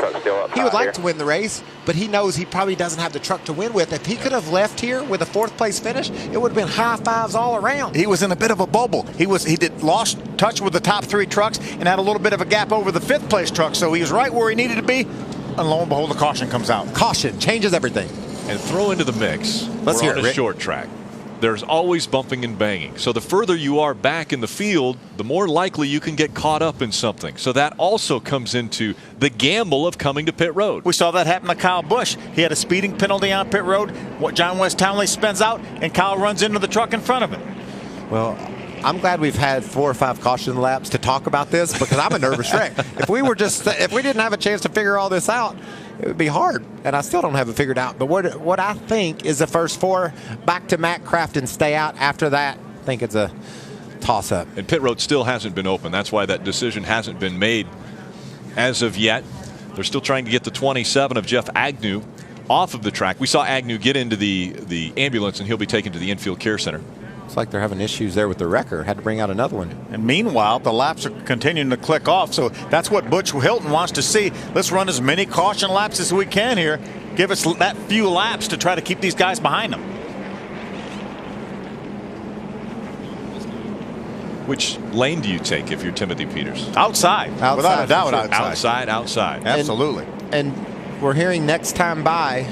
He would like to win the race, but he knows he probably doesn't have the truck to win with. If he could have left here with a 4th place finish, it would have been high fives all around. He was in a bit of a bubble. He lost touch with the top 3 trucks and had a little bit of a gap over the 5th place truck. So he was right where he needed to be. And lo and behold, the caution comes out. Caution changes everything. And throw into the mix. Let's hear on it, a Rick. short track. There's always bumping and banging. So the further you are back in the field, the more likely you can get caught up in something. So that also comes into the gamble of coming to pit road. We saw that happen to Kyle Busch. He had a speeding penalty on pit road. John West Townley spins out, and Kyle runs into the truck in front of him. Well, I'm glad we've had 4 or 5 caution laps to talk about this, because I'm a nervous wreck. If we didn't have a chance to figure all this out, it would be hard, and I still don't have it figured out. But what I think is the first 4 back to Matt Craft and stay out. After that, I think it's a toss-up. And pit road still hasn't been open. That's why that decision hasn't been made as of yet. They're still trying to get the 27 of Jeff Agnew off of the track. We saw Agnew get into the ambulance, and he'll be taken to the infield care center. It's like they're having issues there with the wrecker. Had to bring out another one. And meanwhile, the laps are continuing to click off. So that's what Butch Hilton wants to see. Let's run as many caution laps as we can here. Give us that few laps to try to keep these guys behind them. Which lane do you take if you're Timothy Peters? Outside. Without a doubt, outside. Outside. Absolutely. And we're hearing next time by,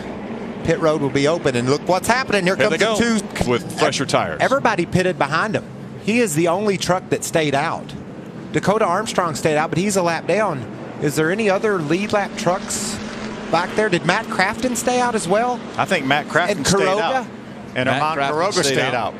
pit road will be open, and look what's happening. Here comes the 2 with fresher tires. Everybody pitted behind him. He is the only truck that stayed out. Dakota Armstrong stayed out, but he's a lap down. Is there any other lead lap trucks back there? Did Matt Crafton stay out as well? I think Matt Crafton stayed out. And Armand Quiroga stayed out.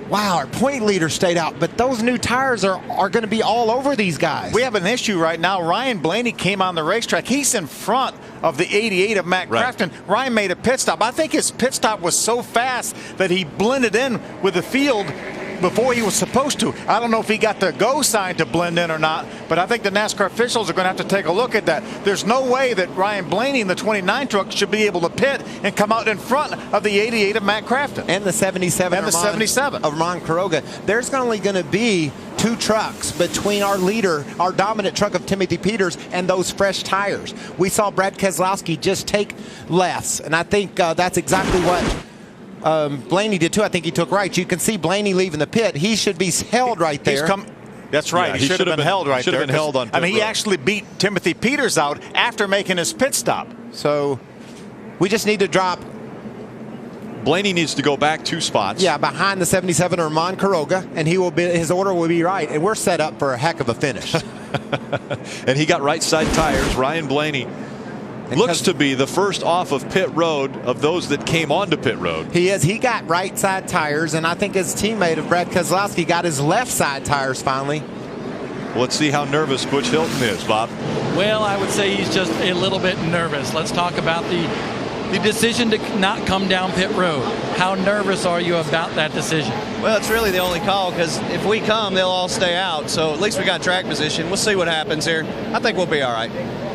Wow, our point leader stayed out, but those new tires are going to be all over these guys. We have an issue right now. Ryan Blaney came on the racetrack. He's in front of the 88 of Matt Crafton. Ryan made a pit stop. I think his pit stop was so fast that he blended in with the field before he was supposed to. I don't know if he got the go sign to blend in or not, but I think the NASCAR officials are going to have to take a look at that. There's no way that Ryan Blaney in the 29 truck should be able to pit and come out in front of the 88 of Matt Crafton. And the 77 and the 77 of Armand Quiroga. There's only going to be 2 trucks between our leader, our dominant truck of Timothy Peters, and those fresh tires. We saw Brad Keselowski just take lefts, and I think that's exactly what Blaney did too. I think he took right. You can see Blaney leaving the pit. He should be held right there. That's right. Yeah, he should have been held right there. Should have been held on pit he road. actually beat Timothy Peters out after making his pit stop. So we just need to drop. Blaney needs to go back 2 spots. Yeah, behind the 77 Armand Quiroga, and his order will be right. And we're set up for a heck of a finish. And he got right side tires. Ryan Blaney looks to be the first off of pit road of those that came onto pit road. He is. He got right side tires, and I think his teammate of Brad Keselowski got his left side tires finally. Let's see how nervous Butch Hilton is, Bob. Well, I would say he's just a little bit nervous. Let's talk about the decision to not come down pit road. How nervous are you about that decision? Well, it's really the only call, because if we come, they'll all stay out. So at least we got track position. We'll see what happens here. I think we'll be all right.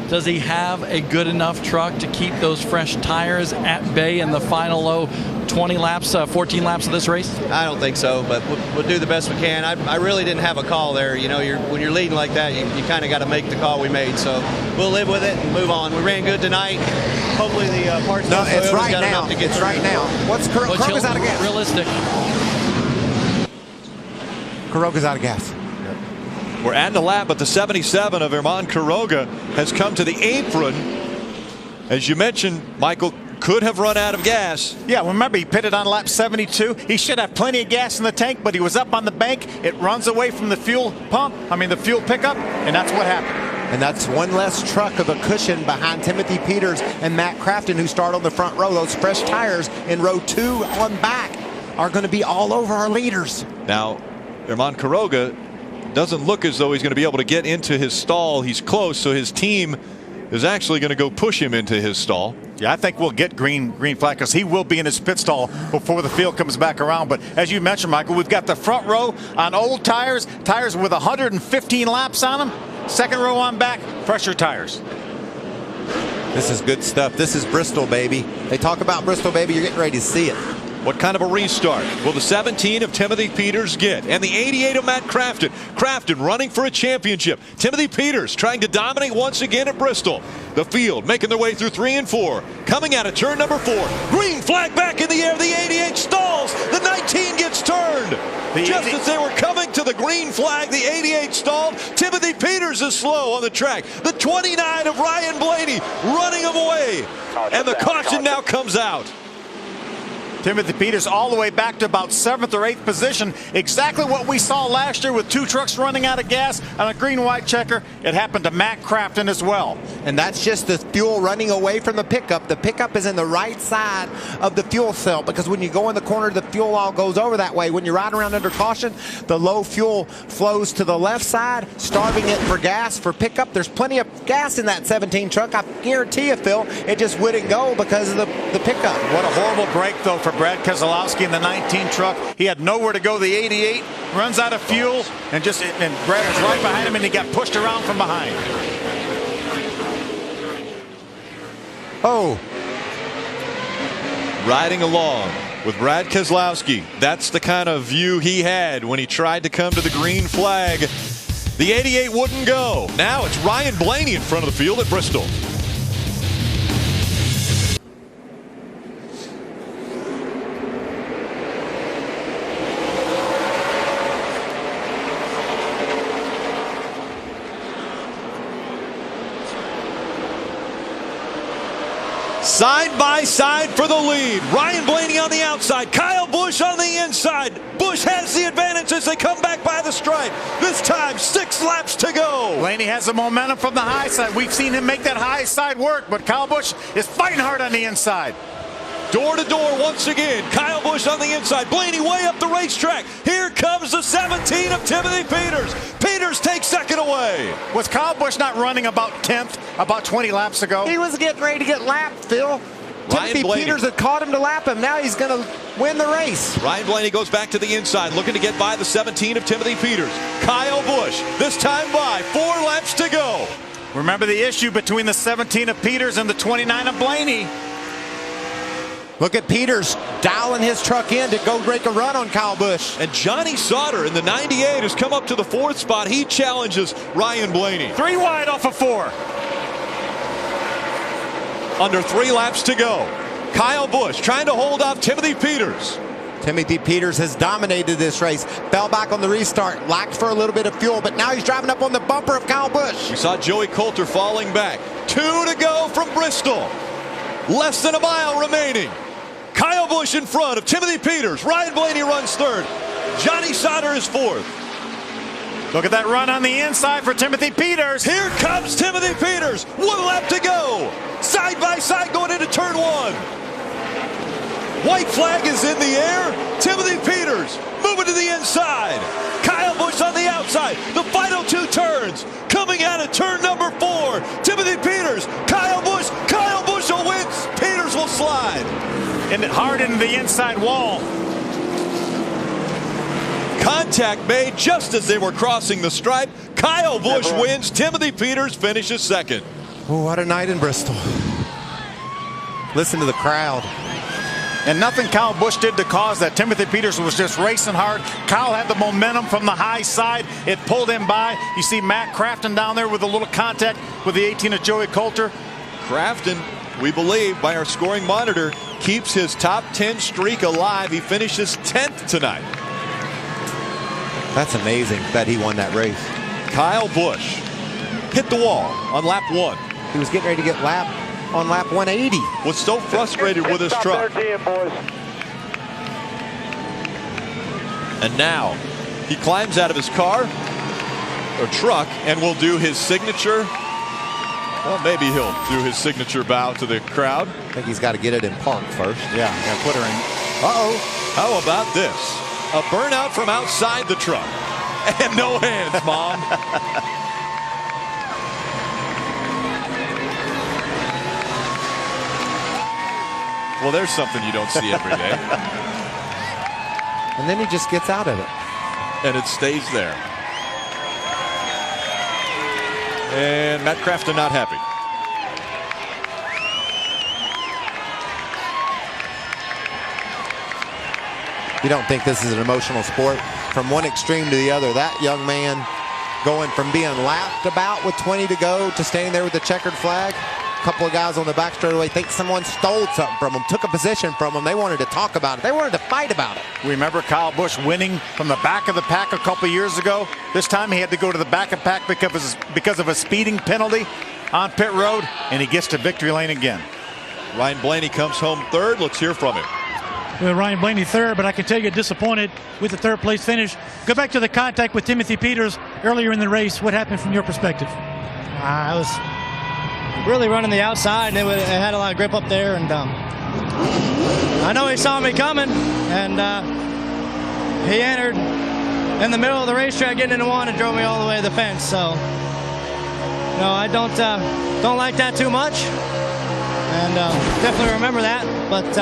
Does he have a good enough truck to keep those fresh tires at bay in the final 20 laps, 14 laps of this race? I don't think so, but we'll do the best we can. I really didn't have a call there. You know, when you're leading like that, you kind of got to make the call we made. So we'll live with it and move on. We ran good tonight. Hopefully the parts. No, it's right got now. enough to get It's through. right now. What's Quiroga's out of gas? Realistic. Quiroga's out of gas. We're adding a lap, but the 77 of Armand Quiroga has come to the apron. As you mentioned, Michael could have run out of gas. Yeah, remember he pitted on lap 72. He should have plenty of gas in the tank, but he was up on the bank. It runs away from the fuel pump, the fuel pickup, and that's what happened. And that's one less truck of a cushion behind Timothy Peters and Matt Crafton, who start on the front row. Those fresh tires in row 2 on back are going to be all over our leaders. Now, Armand Quiroga doesn't look as though he's going to be able to get into his stall. He's close, so his team is actually going to go push him into his stall. Yeah, I think we'll get green flag because he will be in his pit stall before the field comes back around. But as you mentioned, Michael, we've got the front row on old tires with 115 laps on them. Second row on back, fresher tires. This is good stuff. This is Bristol, baby. They talk about Bristol, baby. You're getting ready to see it. What kind of a restart will the 17 of Timothy Peters get? And the 88 of Matt Crafton. Crafton running for a championship. Timothy Peters trying to dominate once again at Bristol. The field making their way through 3 and 4. Coming out of turn number 4. Green flag back in the air. The 88 stalls. The 19 gets turned. Just as they were coming to the green flag, the 88 stalled. Timothy Peters is slow on the track. The 29 of Ryan Blaney running him away. And the caution now comes out. Timothy Peters all the way back to about 7th or 8th position. Exactly what we saw last year with 2 trucks running out of gas on a green-white checker. It happened to Matt Crafton as well. And that's just the fuel running away from the pickup. The pickup is in the right side of the fuel cell because when you go in the corner, the fuel all goes over that way. When you ride around under caution, the low fuel flows to the left side, starving it for gas for pickup. There's plenty of gas in that 17 truck. I guarantee you, Phil, it just wouldn't go because of the pickup. What a horrible break, though, for Brad Keselowski in the 19 truck. He had nowhere to go. The 88 runs out of fuel, and Brad was right behind him, and he got pushed around from behind. Oh. Riding along with Brad Keselowski. That's the kind of view he had when he tried to come to the green flag. The 88 wouldn't go. Now it's Ryan Blaney in front of the field at Bristol. Side by side for the lead. Ryan Blaney on the outside. Kyle Busch on the inside. Busch has the advantage as they come back by the stripe. This time 6 laps to go. Blaney has the momentum from the high side. We've seen him make that high side work, but Kyle Busch is fighting hard on the inside. Door to door once again. Kyle Busch on the inside. Blaney way up the racetrack. Here comes the 17 of Timothy Peters. Peters takes second away. Was Kyle Busch not running about 10th, about 20 laps ago? He was getting ready to get lapped, Phil. Timothy Peters had caught him to lap him. Now he's going to win the race. Ryan Blaney goes back to the inside, looking to get by the 17 of Timothy Peters. Kyle Busch, this time by 4 laps to go. Remember the issue between the 17 of Peters and the 29 of Blaney. Look at Peters dialing his truck in to go break a run on Kyle Busch. And Johnny Sauter in the 98 has come up to the 4th spot. He challenges Ryan Blaney. 3 wide off of 4. Under 3 laps to go. Kyle Busch trying to hold off Timothy Peters. Timothy Peters has dominated this race. Fell back on the restart, lacked for a little bit of fuel, but now he's driving up on the bumper of Kyle Busch. We saw Joey Coulter falling back. 2 to go from Bristol. Less than a mile remaining. Kyle Busch in front of Timothy Peters. Ryan Blaney runs 3rd. Johnny Sauter is 4th. Look at that run on the inside for Timothy Peters. Here comes Timothy Peters. 1 lap to go. Side by side going into turn 1. White flag is in the air. Timothy Peters moving to the inside. Kyle Busch on the outside. The final 2 turns. Coming out of turn number 4. Timothy Peters. Kyle Busch. Kyle Busch will win. Peters will slide. And hard into the inside wall. Contact made just as they were crossing the stripe. Kyle Busch wins. Timothy Peters finishes 2nd. Oh, what a night in Bristol. Listen to the crowd. And nothing Kyle Busch did to cause that. Timothy Peters was just racing hard. Kyle had the momentum from the high side. It pulled him by. You see Matt Crafton down there with a little contact with the 18 of Joey Coulter. Crafton, we believe by our scoring monitor, keeps his top 10 streak alive. He finishes 10th tonight. That's amazing that he won that race. Kyle Busch hit the wall on lap 1. He was getting ready to get lapped on lap 180. Was so frustrated with his truck. And now he climbs out of his car or truck and will do his signature. Well, maybe he'll do his signature bow to the crowd. I think he's got to get it in park first. Yeah, gotta put her in. Uh-oh. How about this? A burnout from outside the truck. And no hands, Mom. Well, there's something you don't see every day. And then he just gets out of it. And it stays there. And Matt Crafton not happy. You don't think this is an emotional sport? From one extreme to the other, that young man going from being laughed about with 20 to go to standing there with the checkered flag. A couple of guys on the back straightaway think someone stole something from them, took a position from them. They wanted to talk about it. They wanted to fight about it. Remember Kyle Busch winning from the back of the pack a couple years ago? This time he had to go to the back of the pack because of a speeding penalty on pit road, and he gets to victory lane again. Ryan Blaney comes home third. Let's hear from him. Well, Ryan Blaney third, but I can tell you disappointed with the third place finish. Go back to the contact with Timothy Peters earlier in the race. What happened from your perspective? I was really running the outside, and it had a lot of grip up there. And I know he saw me coming, and he entered in the middle of the racetrack, getting into one, and drove me all the way to the fence. So, I don't like that too much, and definitely remember that. But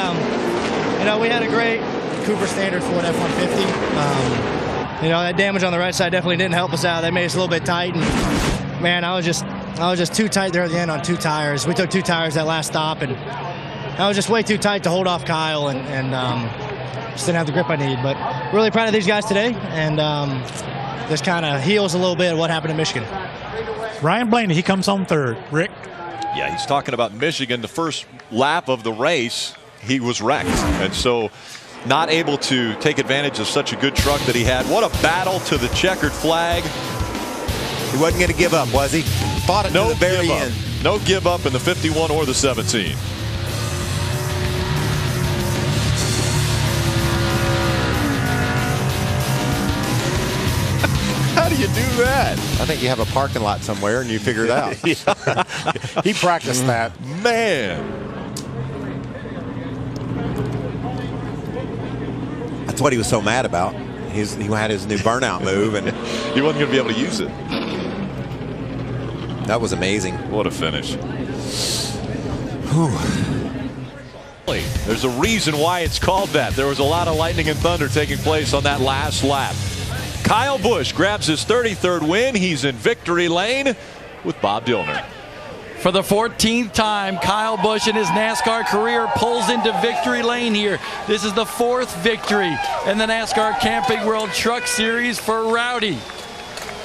we had a great Cooper Standard Ford F-150. That damage on the right side definitely didn't help us out. They made us a little bit tight, and man, I was just too tight there at the end on 2 tires. We took 2 tires that last stop, and I was just way too tight to hold off Kyle, and just didn't have the grip I need. But really proud of these guys today, and this kind of heals a little bit what happened in Michigan. Ryan Blaney, he comes home third. Rick? Yeah, he's talking about Michigan. The first lap of the race, he was wrecked, and so not able to take advantage of such a good truck that he had. What a battle to the checkered flag. He wasn't going to give up, was he? Fought it to the very end. No give up in the 51 or the 17. How do you do that? I think you have a parking lot somewhere and you figure it out. He practiced that. Man. That's what he was so mad about. He had his new burnout move, and he wasn't going to be able to use it. That was amazing. What a finish. There's a reason why it's called that. There was a lot of lightning and thunder taking place on that last lap. Kyle Busch grabs his 33rd win. He's in victory lane with Bob Dillner. For the 14th time, Kyle Busch in his NASCAR career pulls into victory lane here. This is the 4th victory in the NASCAR Camping World Truck Series for Rowdy.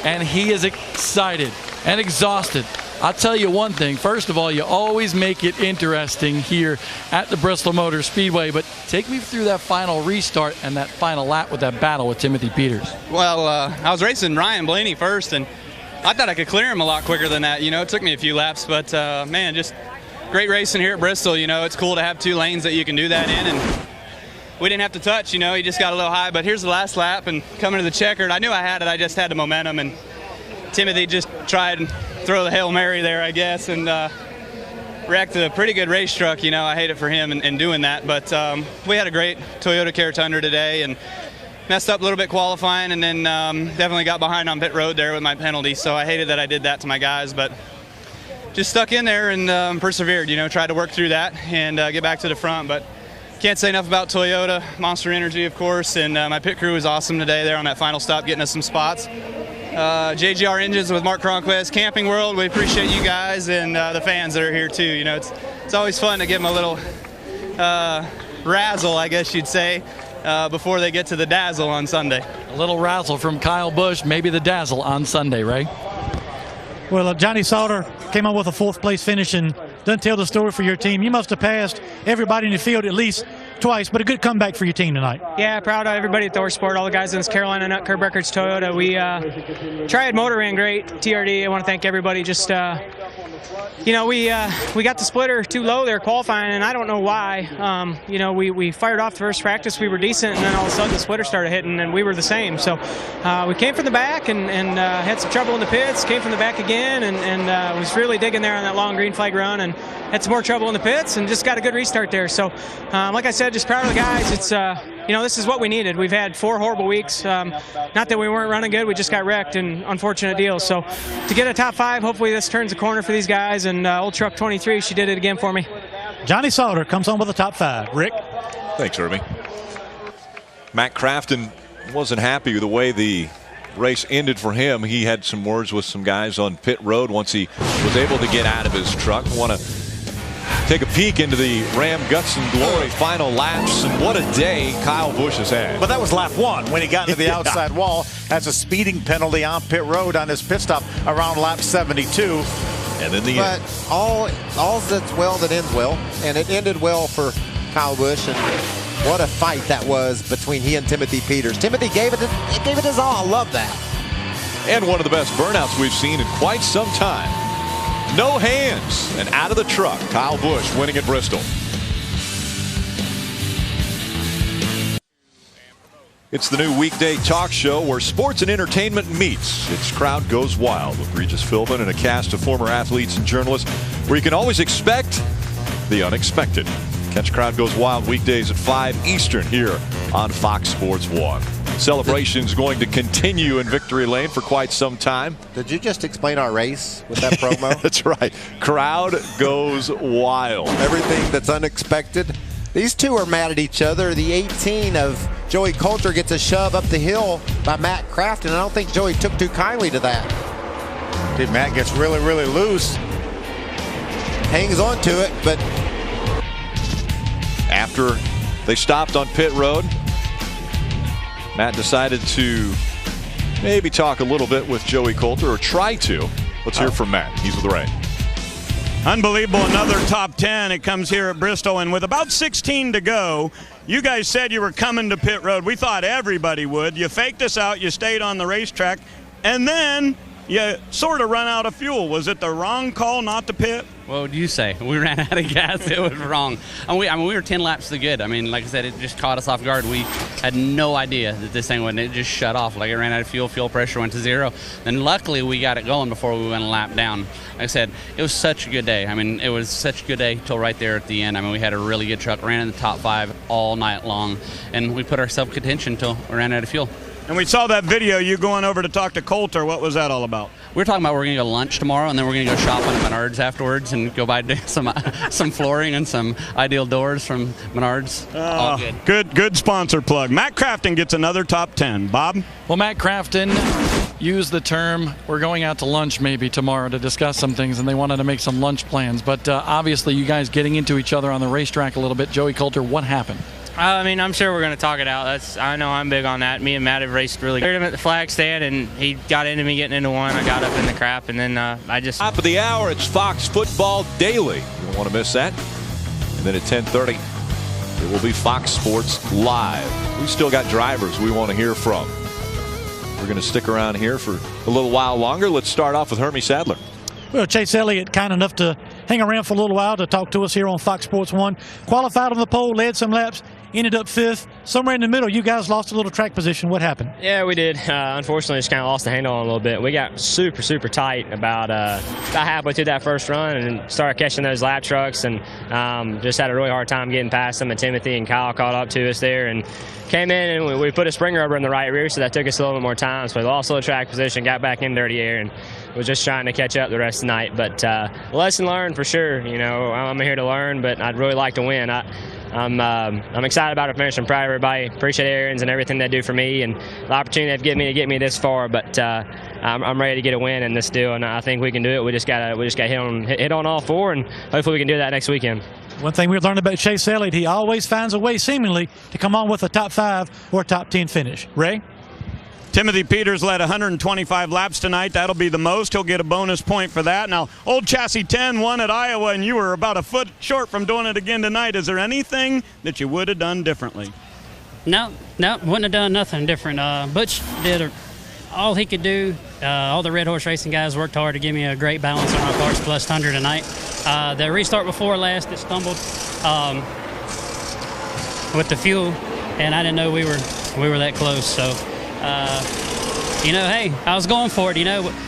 And he is excited and exhausted. I'll tell you one thing. First of all, you always make it interesting here at the Bristol Motor Speedway. But take me through that final restart and that final lap with that battle with Timothy Peters. Well, I was racing Ryan Blaney first, and I thought I could clear him a lot quicker than that. It took me a few laps, but man, just great racing here at Bristol. It's cool to have 2 lanes that you can do that in, and we didn't have to touch. He just got a little high, but here's the last lap, and coming to the checkered, I knew I had it. I just had the momentum, and Timothy just tried and throw the Hail Mary there, I guess, and wrecked a pretty good race truck. I hate it for him in doing that, but we had a great Toyota Care Tundra today, and messed up a little bit qualifying, and then definitely got behind on pit road there with my penalty, so I hated that I did that to my guys, but just stuck in there and persevered, tried to work through that and get back to the front. But can't say enough about Toyota, Monster Energy, of course, and my pit crew was awesome today there on that final stop, getting us some spots. JGR Engines with Mark Cronquist, Camping World, we appreciate you guys, and the fans that are here too. It's always fun to give them a little razzle, I guess you'd say, before they get to the dazzle on Sunday. A little razzle from Kyle Busch, maybe the dazzle on Sunday, Ray. Well, Johnny Sauter came out with a 4th place finish, and doesn't tell the story for your team. You must have passed everybody in the field at least twice, but a good comeback for your team tonight. Yeah, proud of everybody at ThorSport, all the guys in this Carolina Nut Curb Records Toyota. We Triad Motor ran great. TRD, I want to thank everybody. Just we got the splitter too low there qualifying, and I don't know why. We fired off the first practice, we were decent, and then all of a sudden the splitter started hitting, and we were the same. So we came from the back and had some trouble in the pits, came from the back again, and was really digging there on that long green flag run, and had some more trouble in the pits, and just got a good restart there. So like I said, just proud of the guys. It's this is what we needed. We've had 4 horrible weeks. Not that we weren't running good, we just got wrecked, and unfortunate deals. So to get a top 5, hopefully this turns the corner for these guys, and old truck 23, she did it again for me. Johnny Sauter comes home with the top 5. Rick? Thanks, Irving. Matt Crafton wasn't happy with the way the race ended for him. He had some words with some guys on pit road once he was able to get out of his truck. Want to take a peek into the Ram Guts and Glory final laps, and what a day Kyle Busch has had. But that was lap 1 when he got into the outside wall. Has a speeding penalty on pit road on his pit stop around lap 72. And then the end. All that's well that ends well, and it ended well for Kyle Busch. And what a fight that was between he and Timothy Peters. Timothy gave it his all. I love that. And one of the best burnouts we've seen in quite some time. No hands and out of the truck. Kyle Busch winning at Bristol. It's the new weekday talk show where sports and entertainment meets. Its Crowd Goes Wild with Regis Philbin and a cast of former athletes and journalists, where you can always expect the unexpected. Catch Crowd Goes Wild weekdays at 5 Eastern here on Fox Sports 1. Celebration's going to continue in Victory Lane for quite some time. Did you just explain our race with that promo? That's right. Crowd Goes Wild. Everything that's unexpected. These two are mad at each other. The 18 of Joey Coulter gets a shove up the hill by Matt Crafton. I don't think Joey took too kindly to that. Dude, Matt gets really, really loose. Hangs on to it, but after they stopped on pit road, Matt decided to maybe talk a little bit with Joey Coulter, or try to. Let's hear from Matt. He's with Ray. Unbelievable, another top 10. It comes here at Bristol, and with about 16 to go, you guys said you were coming to pit road. We thought everybody would. You faked us out. You stayed on the racetrack, and then you sort of run out of fuel. Was it the wrong call not to pit? What would you say? We ran out of gas. It was wrong. We were 10 laps to good. I mean, like I said, it just caught us off guard. We had no idea that this thing wouldn't. It just shut off. Like, it ran out of fuel. Fuel pressure went to 0. And luckily, we got it going before we went a lap down. Like I said, it was such a good day. I mean, it was such a good day till right there at the end. I mean, we had a really good truck. Ran in the top 5 all night long. And we put ourselves in contention till we ran out of fuel. And we saw that video, you going over to talk to Coulter. What was that all about? We were talking about we're going to go lunch tomorrow, and then we're going to go shopping at Menards afterwards and go buy some flooring and some Ideal doors from Menards. All good. Good sponsor plug. Matt Crafton gets another top 10. Bob? Well, Matt Crafton used the term, we're going out to lunch maybe tomorrow to discuss some things, and they wanted to make some lunch plans. But obviously you guys getting into each other on the racetrack a little bit. Joey Coulter, what happened? I mean, I'm sure we're going to talk it out. I know I'm big on that. Me and Matt have raced really good. I heard him at the flag stand, and he got into me getting into one. I got up in the crap, and then I just... Top of the hour, it's Fox Football Daily. You don't want to miss that. And then at 10:30, it will be Fox Sports Live. We've still got drivers we want to hear from. We're going to stick around here for a little while longer. Let's start off with Hermie Sadler. Well, Chase Elliott kind enough to hang around for a little while to talk to us here on Fox Sports 1. Qualified on the pole, led some laps, ended up 5th. Somewhere in the middle, you guys lost a little track position. What happened? Yeah, we did. Unfortunately, just kind of lost the handle on it a little bit. We got super, super tight about halfway through that first run and started catching those lap trucks, and just had a really hard time getting past them. And Timothy and Kyle caught up to us there and came in, and we put a spring rubber in the right rear, so that took us a little bit more time. So we lost a little track position, got back in dirty air, and was just trying to catch up the rest of the night. But lesson learned for sure. You know, I'm here to learn, but I'd really like to win. I'm excited about our finish. I'm proud of everybody. Appreciate Aaron's and everything they do for me and the opportunity they've given me to get me this far. But I'm ready to get a win in this deal, and I think we can do it. We just got hit on all 4, and hopefully we can do that next weekend. One thing we learned about Chase Elliott, he always finds a way, seemingly, to come on with a top 5 or top 10 finish. Ray? Timothy Peters led 125 laps tonight. That'll be the most. He'll get a bonus point for that. Now, Old Chassis 10 won at Iowa, and you were about a foot short from doing it again tonight. Is there anything that you would have done differently? No, wouldn't have done nothing different. Butch did all he could do. All the Red Horse Racing guys worked hard to give me a great balance on my parts plus 100 tonight. The restart before last, it stumbled with the fuel, and I didn't know we were that close. So, hey, I was going for it.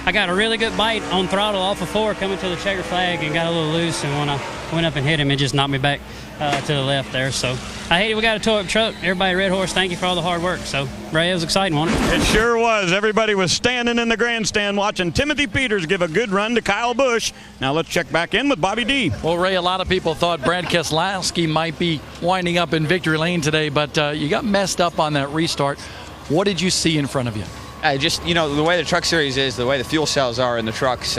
I got a really good bite on throttle off of 4 coming to the checker flag and got a little loose, and when I went up and hit him, it just knocked me back to the left there. So I hate it. We got a tow-up truck. Everybody at Red Horse, thank you for all the hard work. So, Ray, it was exciting, wasn't it? It sure was. Everybody was standing in the grandstand watching Timothy Peters give a good run to Kyle Busch. Now let's check back in with Bobby D. Well, Ray, a lot of people thought Brad Keselowski might be winding up in victory lane today, but you got messed up on that restart. What did you see in front of you? Just, the way the truck series is, the way the fuel cells are in the trucks,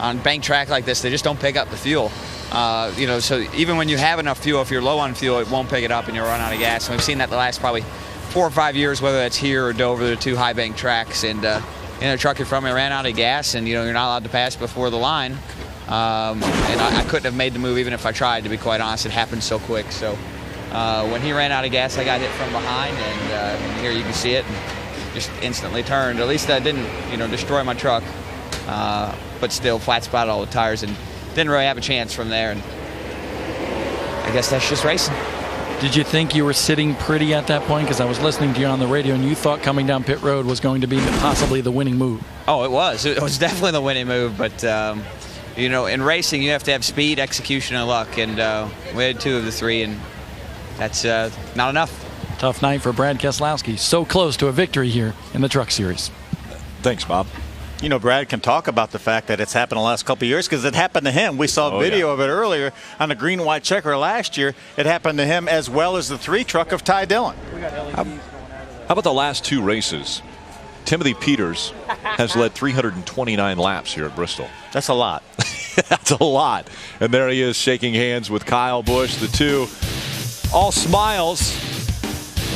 on bank track like this, they just don't pick up the fuel. So even when you have enough fuel, if you're low on fuel, it won't pick it up and you'll run out of gas. And we've seen that the last probably 4 or 5 years, whether that's here or Dover, the 2 high bank tracks. And in the truck in front of me ran out of gas, and you're not allowed to pass before the line. And I couldn't have made the move even if I tried, to be quite honest. It happened so quick. So when he ran out of gas, I got hit from behind, and here you can see it. And just instantly turned. At least I didn't, destroy my truck. But still flat spotted all the tires and didn't really have a chance from there. And I guess that's just racing. Did you think you were sitting pretty at that point? Because I was listening to you on the radio, and you thought coming down pit road was going to be possibly the winning move. Oh, it was. It was definitely the winning move. But, in racing, you have to have speed, execution, and luck. And we had 2 of the 3, and that's not enough. Tough night for Brad Keselowski. So close to a victory here in the Truck Series. Thanks, Bob. Brad can talk about the fact that it's happened the last couple of years because it happened to him. We saw a video of it earlier on the green-white checker last year. It happened to him as well as the 3 truck of Ty Dillon. How about the last 2 races? Timothy Peters has led 329 laps here at Bristol. That's a lot. That's a lot. And there he is shaking hands with Kyle Busch, the 2. All smiles,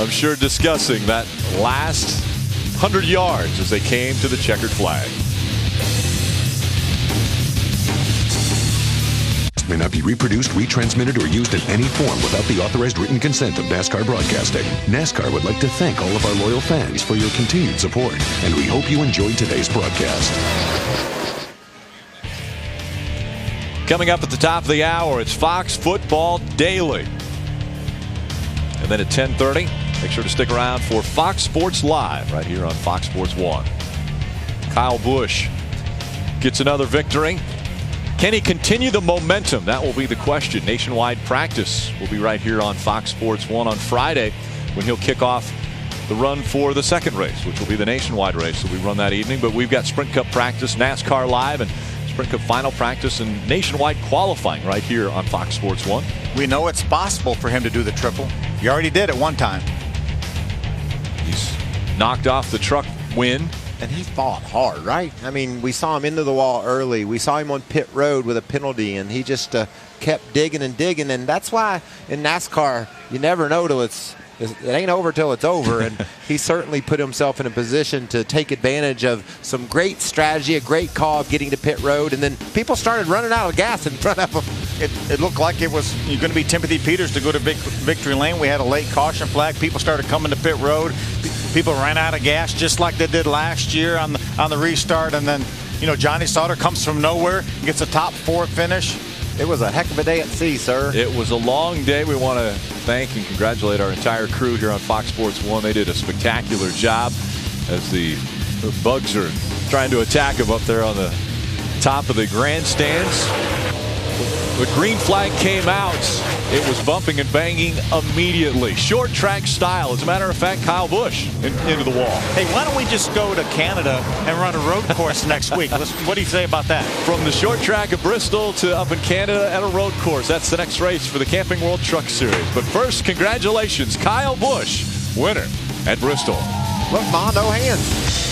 I'm sure, discussing that last 100 yards as they came to the checkered flag. May not be reproduced, retransmitted, or used in any form without the authorized written consent of NASCAR Broadcasting. NASCAR would like to thank all of our loyal fans for your continued support, and we hope you enjoyed today's broadcast. Coming up at the top of the hour, it's Fox Football Daily. And then at 10:30, make sure to stick around for Fox Sports Live right here on Fox Sports 1. Kyle Busch gets another victory. Can he continue the momentum? That will be the question. Nationwide practice will be right here on Fox Sports 1 on Friday when he'll kick off the run for the second race, which will be the nationwide race that we run that evening. But we've got Sprint Cup practice, NASCAR Live, and Sprint Cup final practice and nationwide qualifying right here on Fox Sports 1. We know it's possible for him to do the triple. He already did it one time. He's knocked off the truck win. And he fought hard, right? I mean, we saw him into the wall early. We saw him on pit road with a penalty, and he just kept digging and digging. And that's why in NASCAR, you never know till it ain't over till it's over. And he certainly put himself in a position to take advantage of some great strategy, a great call of getting to pit road. And then people started running out of gas in front of him. It looked like it was going to be Timothy Peters to go to victory lane. We had a late caution flag. People started coming to pit road. People ran out of gas just like they did last year on the restart. And then, Johnny Sauter comes from nowhere, gets a top 4 finish. It was a heck of a day at sea, sir. It was a long day. We want to thank and congratulate our entire crew here on Fox Sports 1. They did a spectacular job as the bugs are trying to attack him up there on the top of the grandstands. The green flag came out. It was bumping and banging immediately. Short track style. As a matter of fact, Kyle Busch into the wall. Hey, why don't we just go to Canada and run a road course next week? What do you say about that? From the short track of Bristol to up in Canada at a road course. That's the next race for the Camping World Truck Series. But first, congratulations, Kyle Busch, winner at Bristol. Look, Ma, no hands.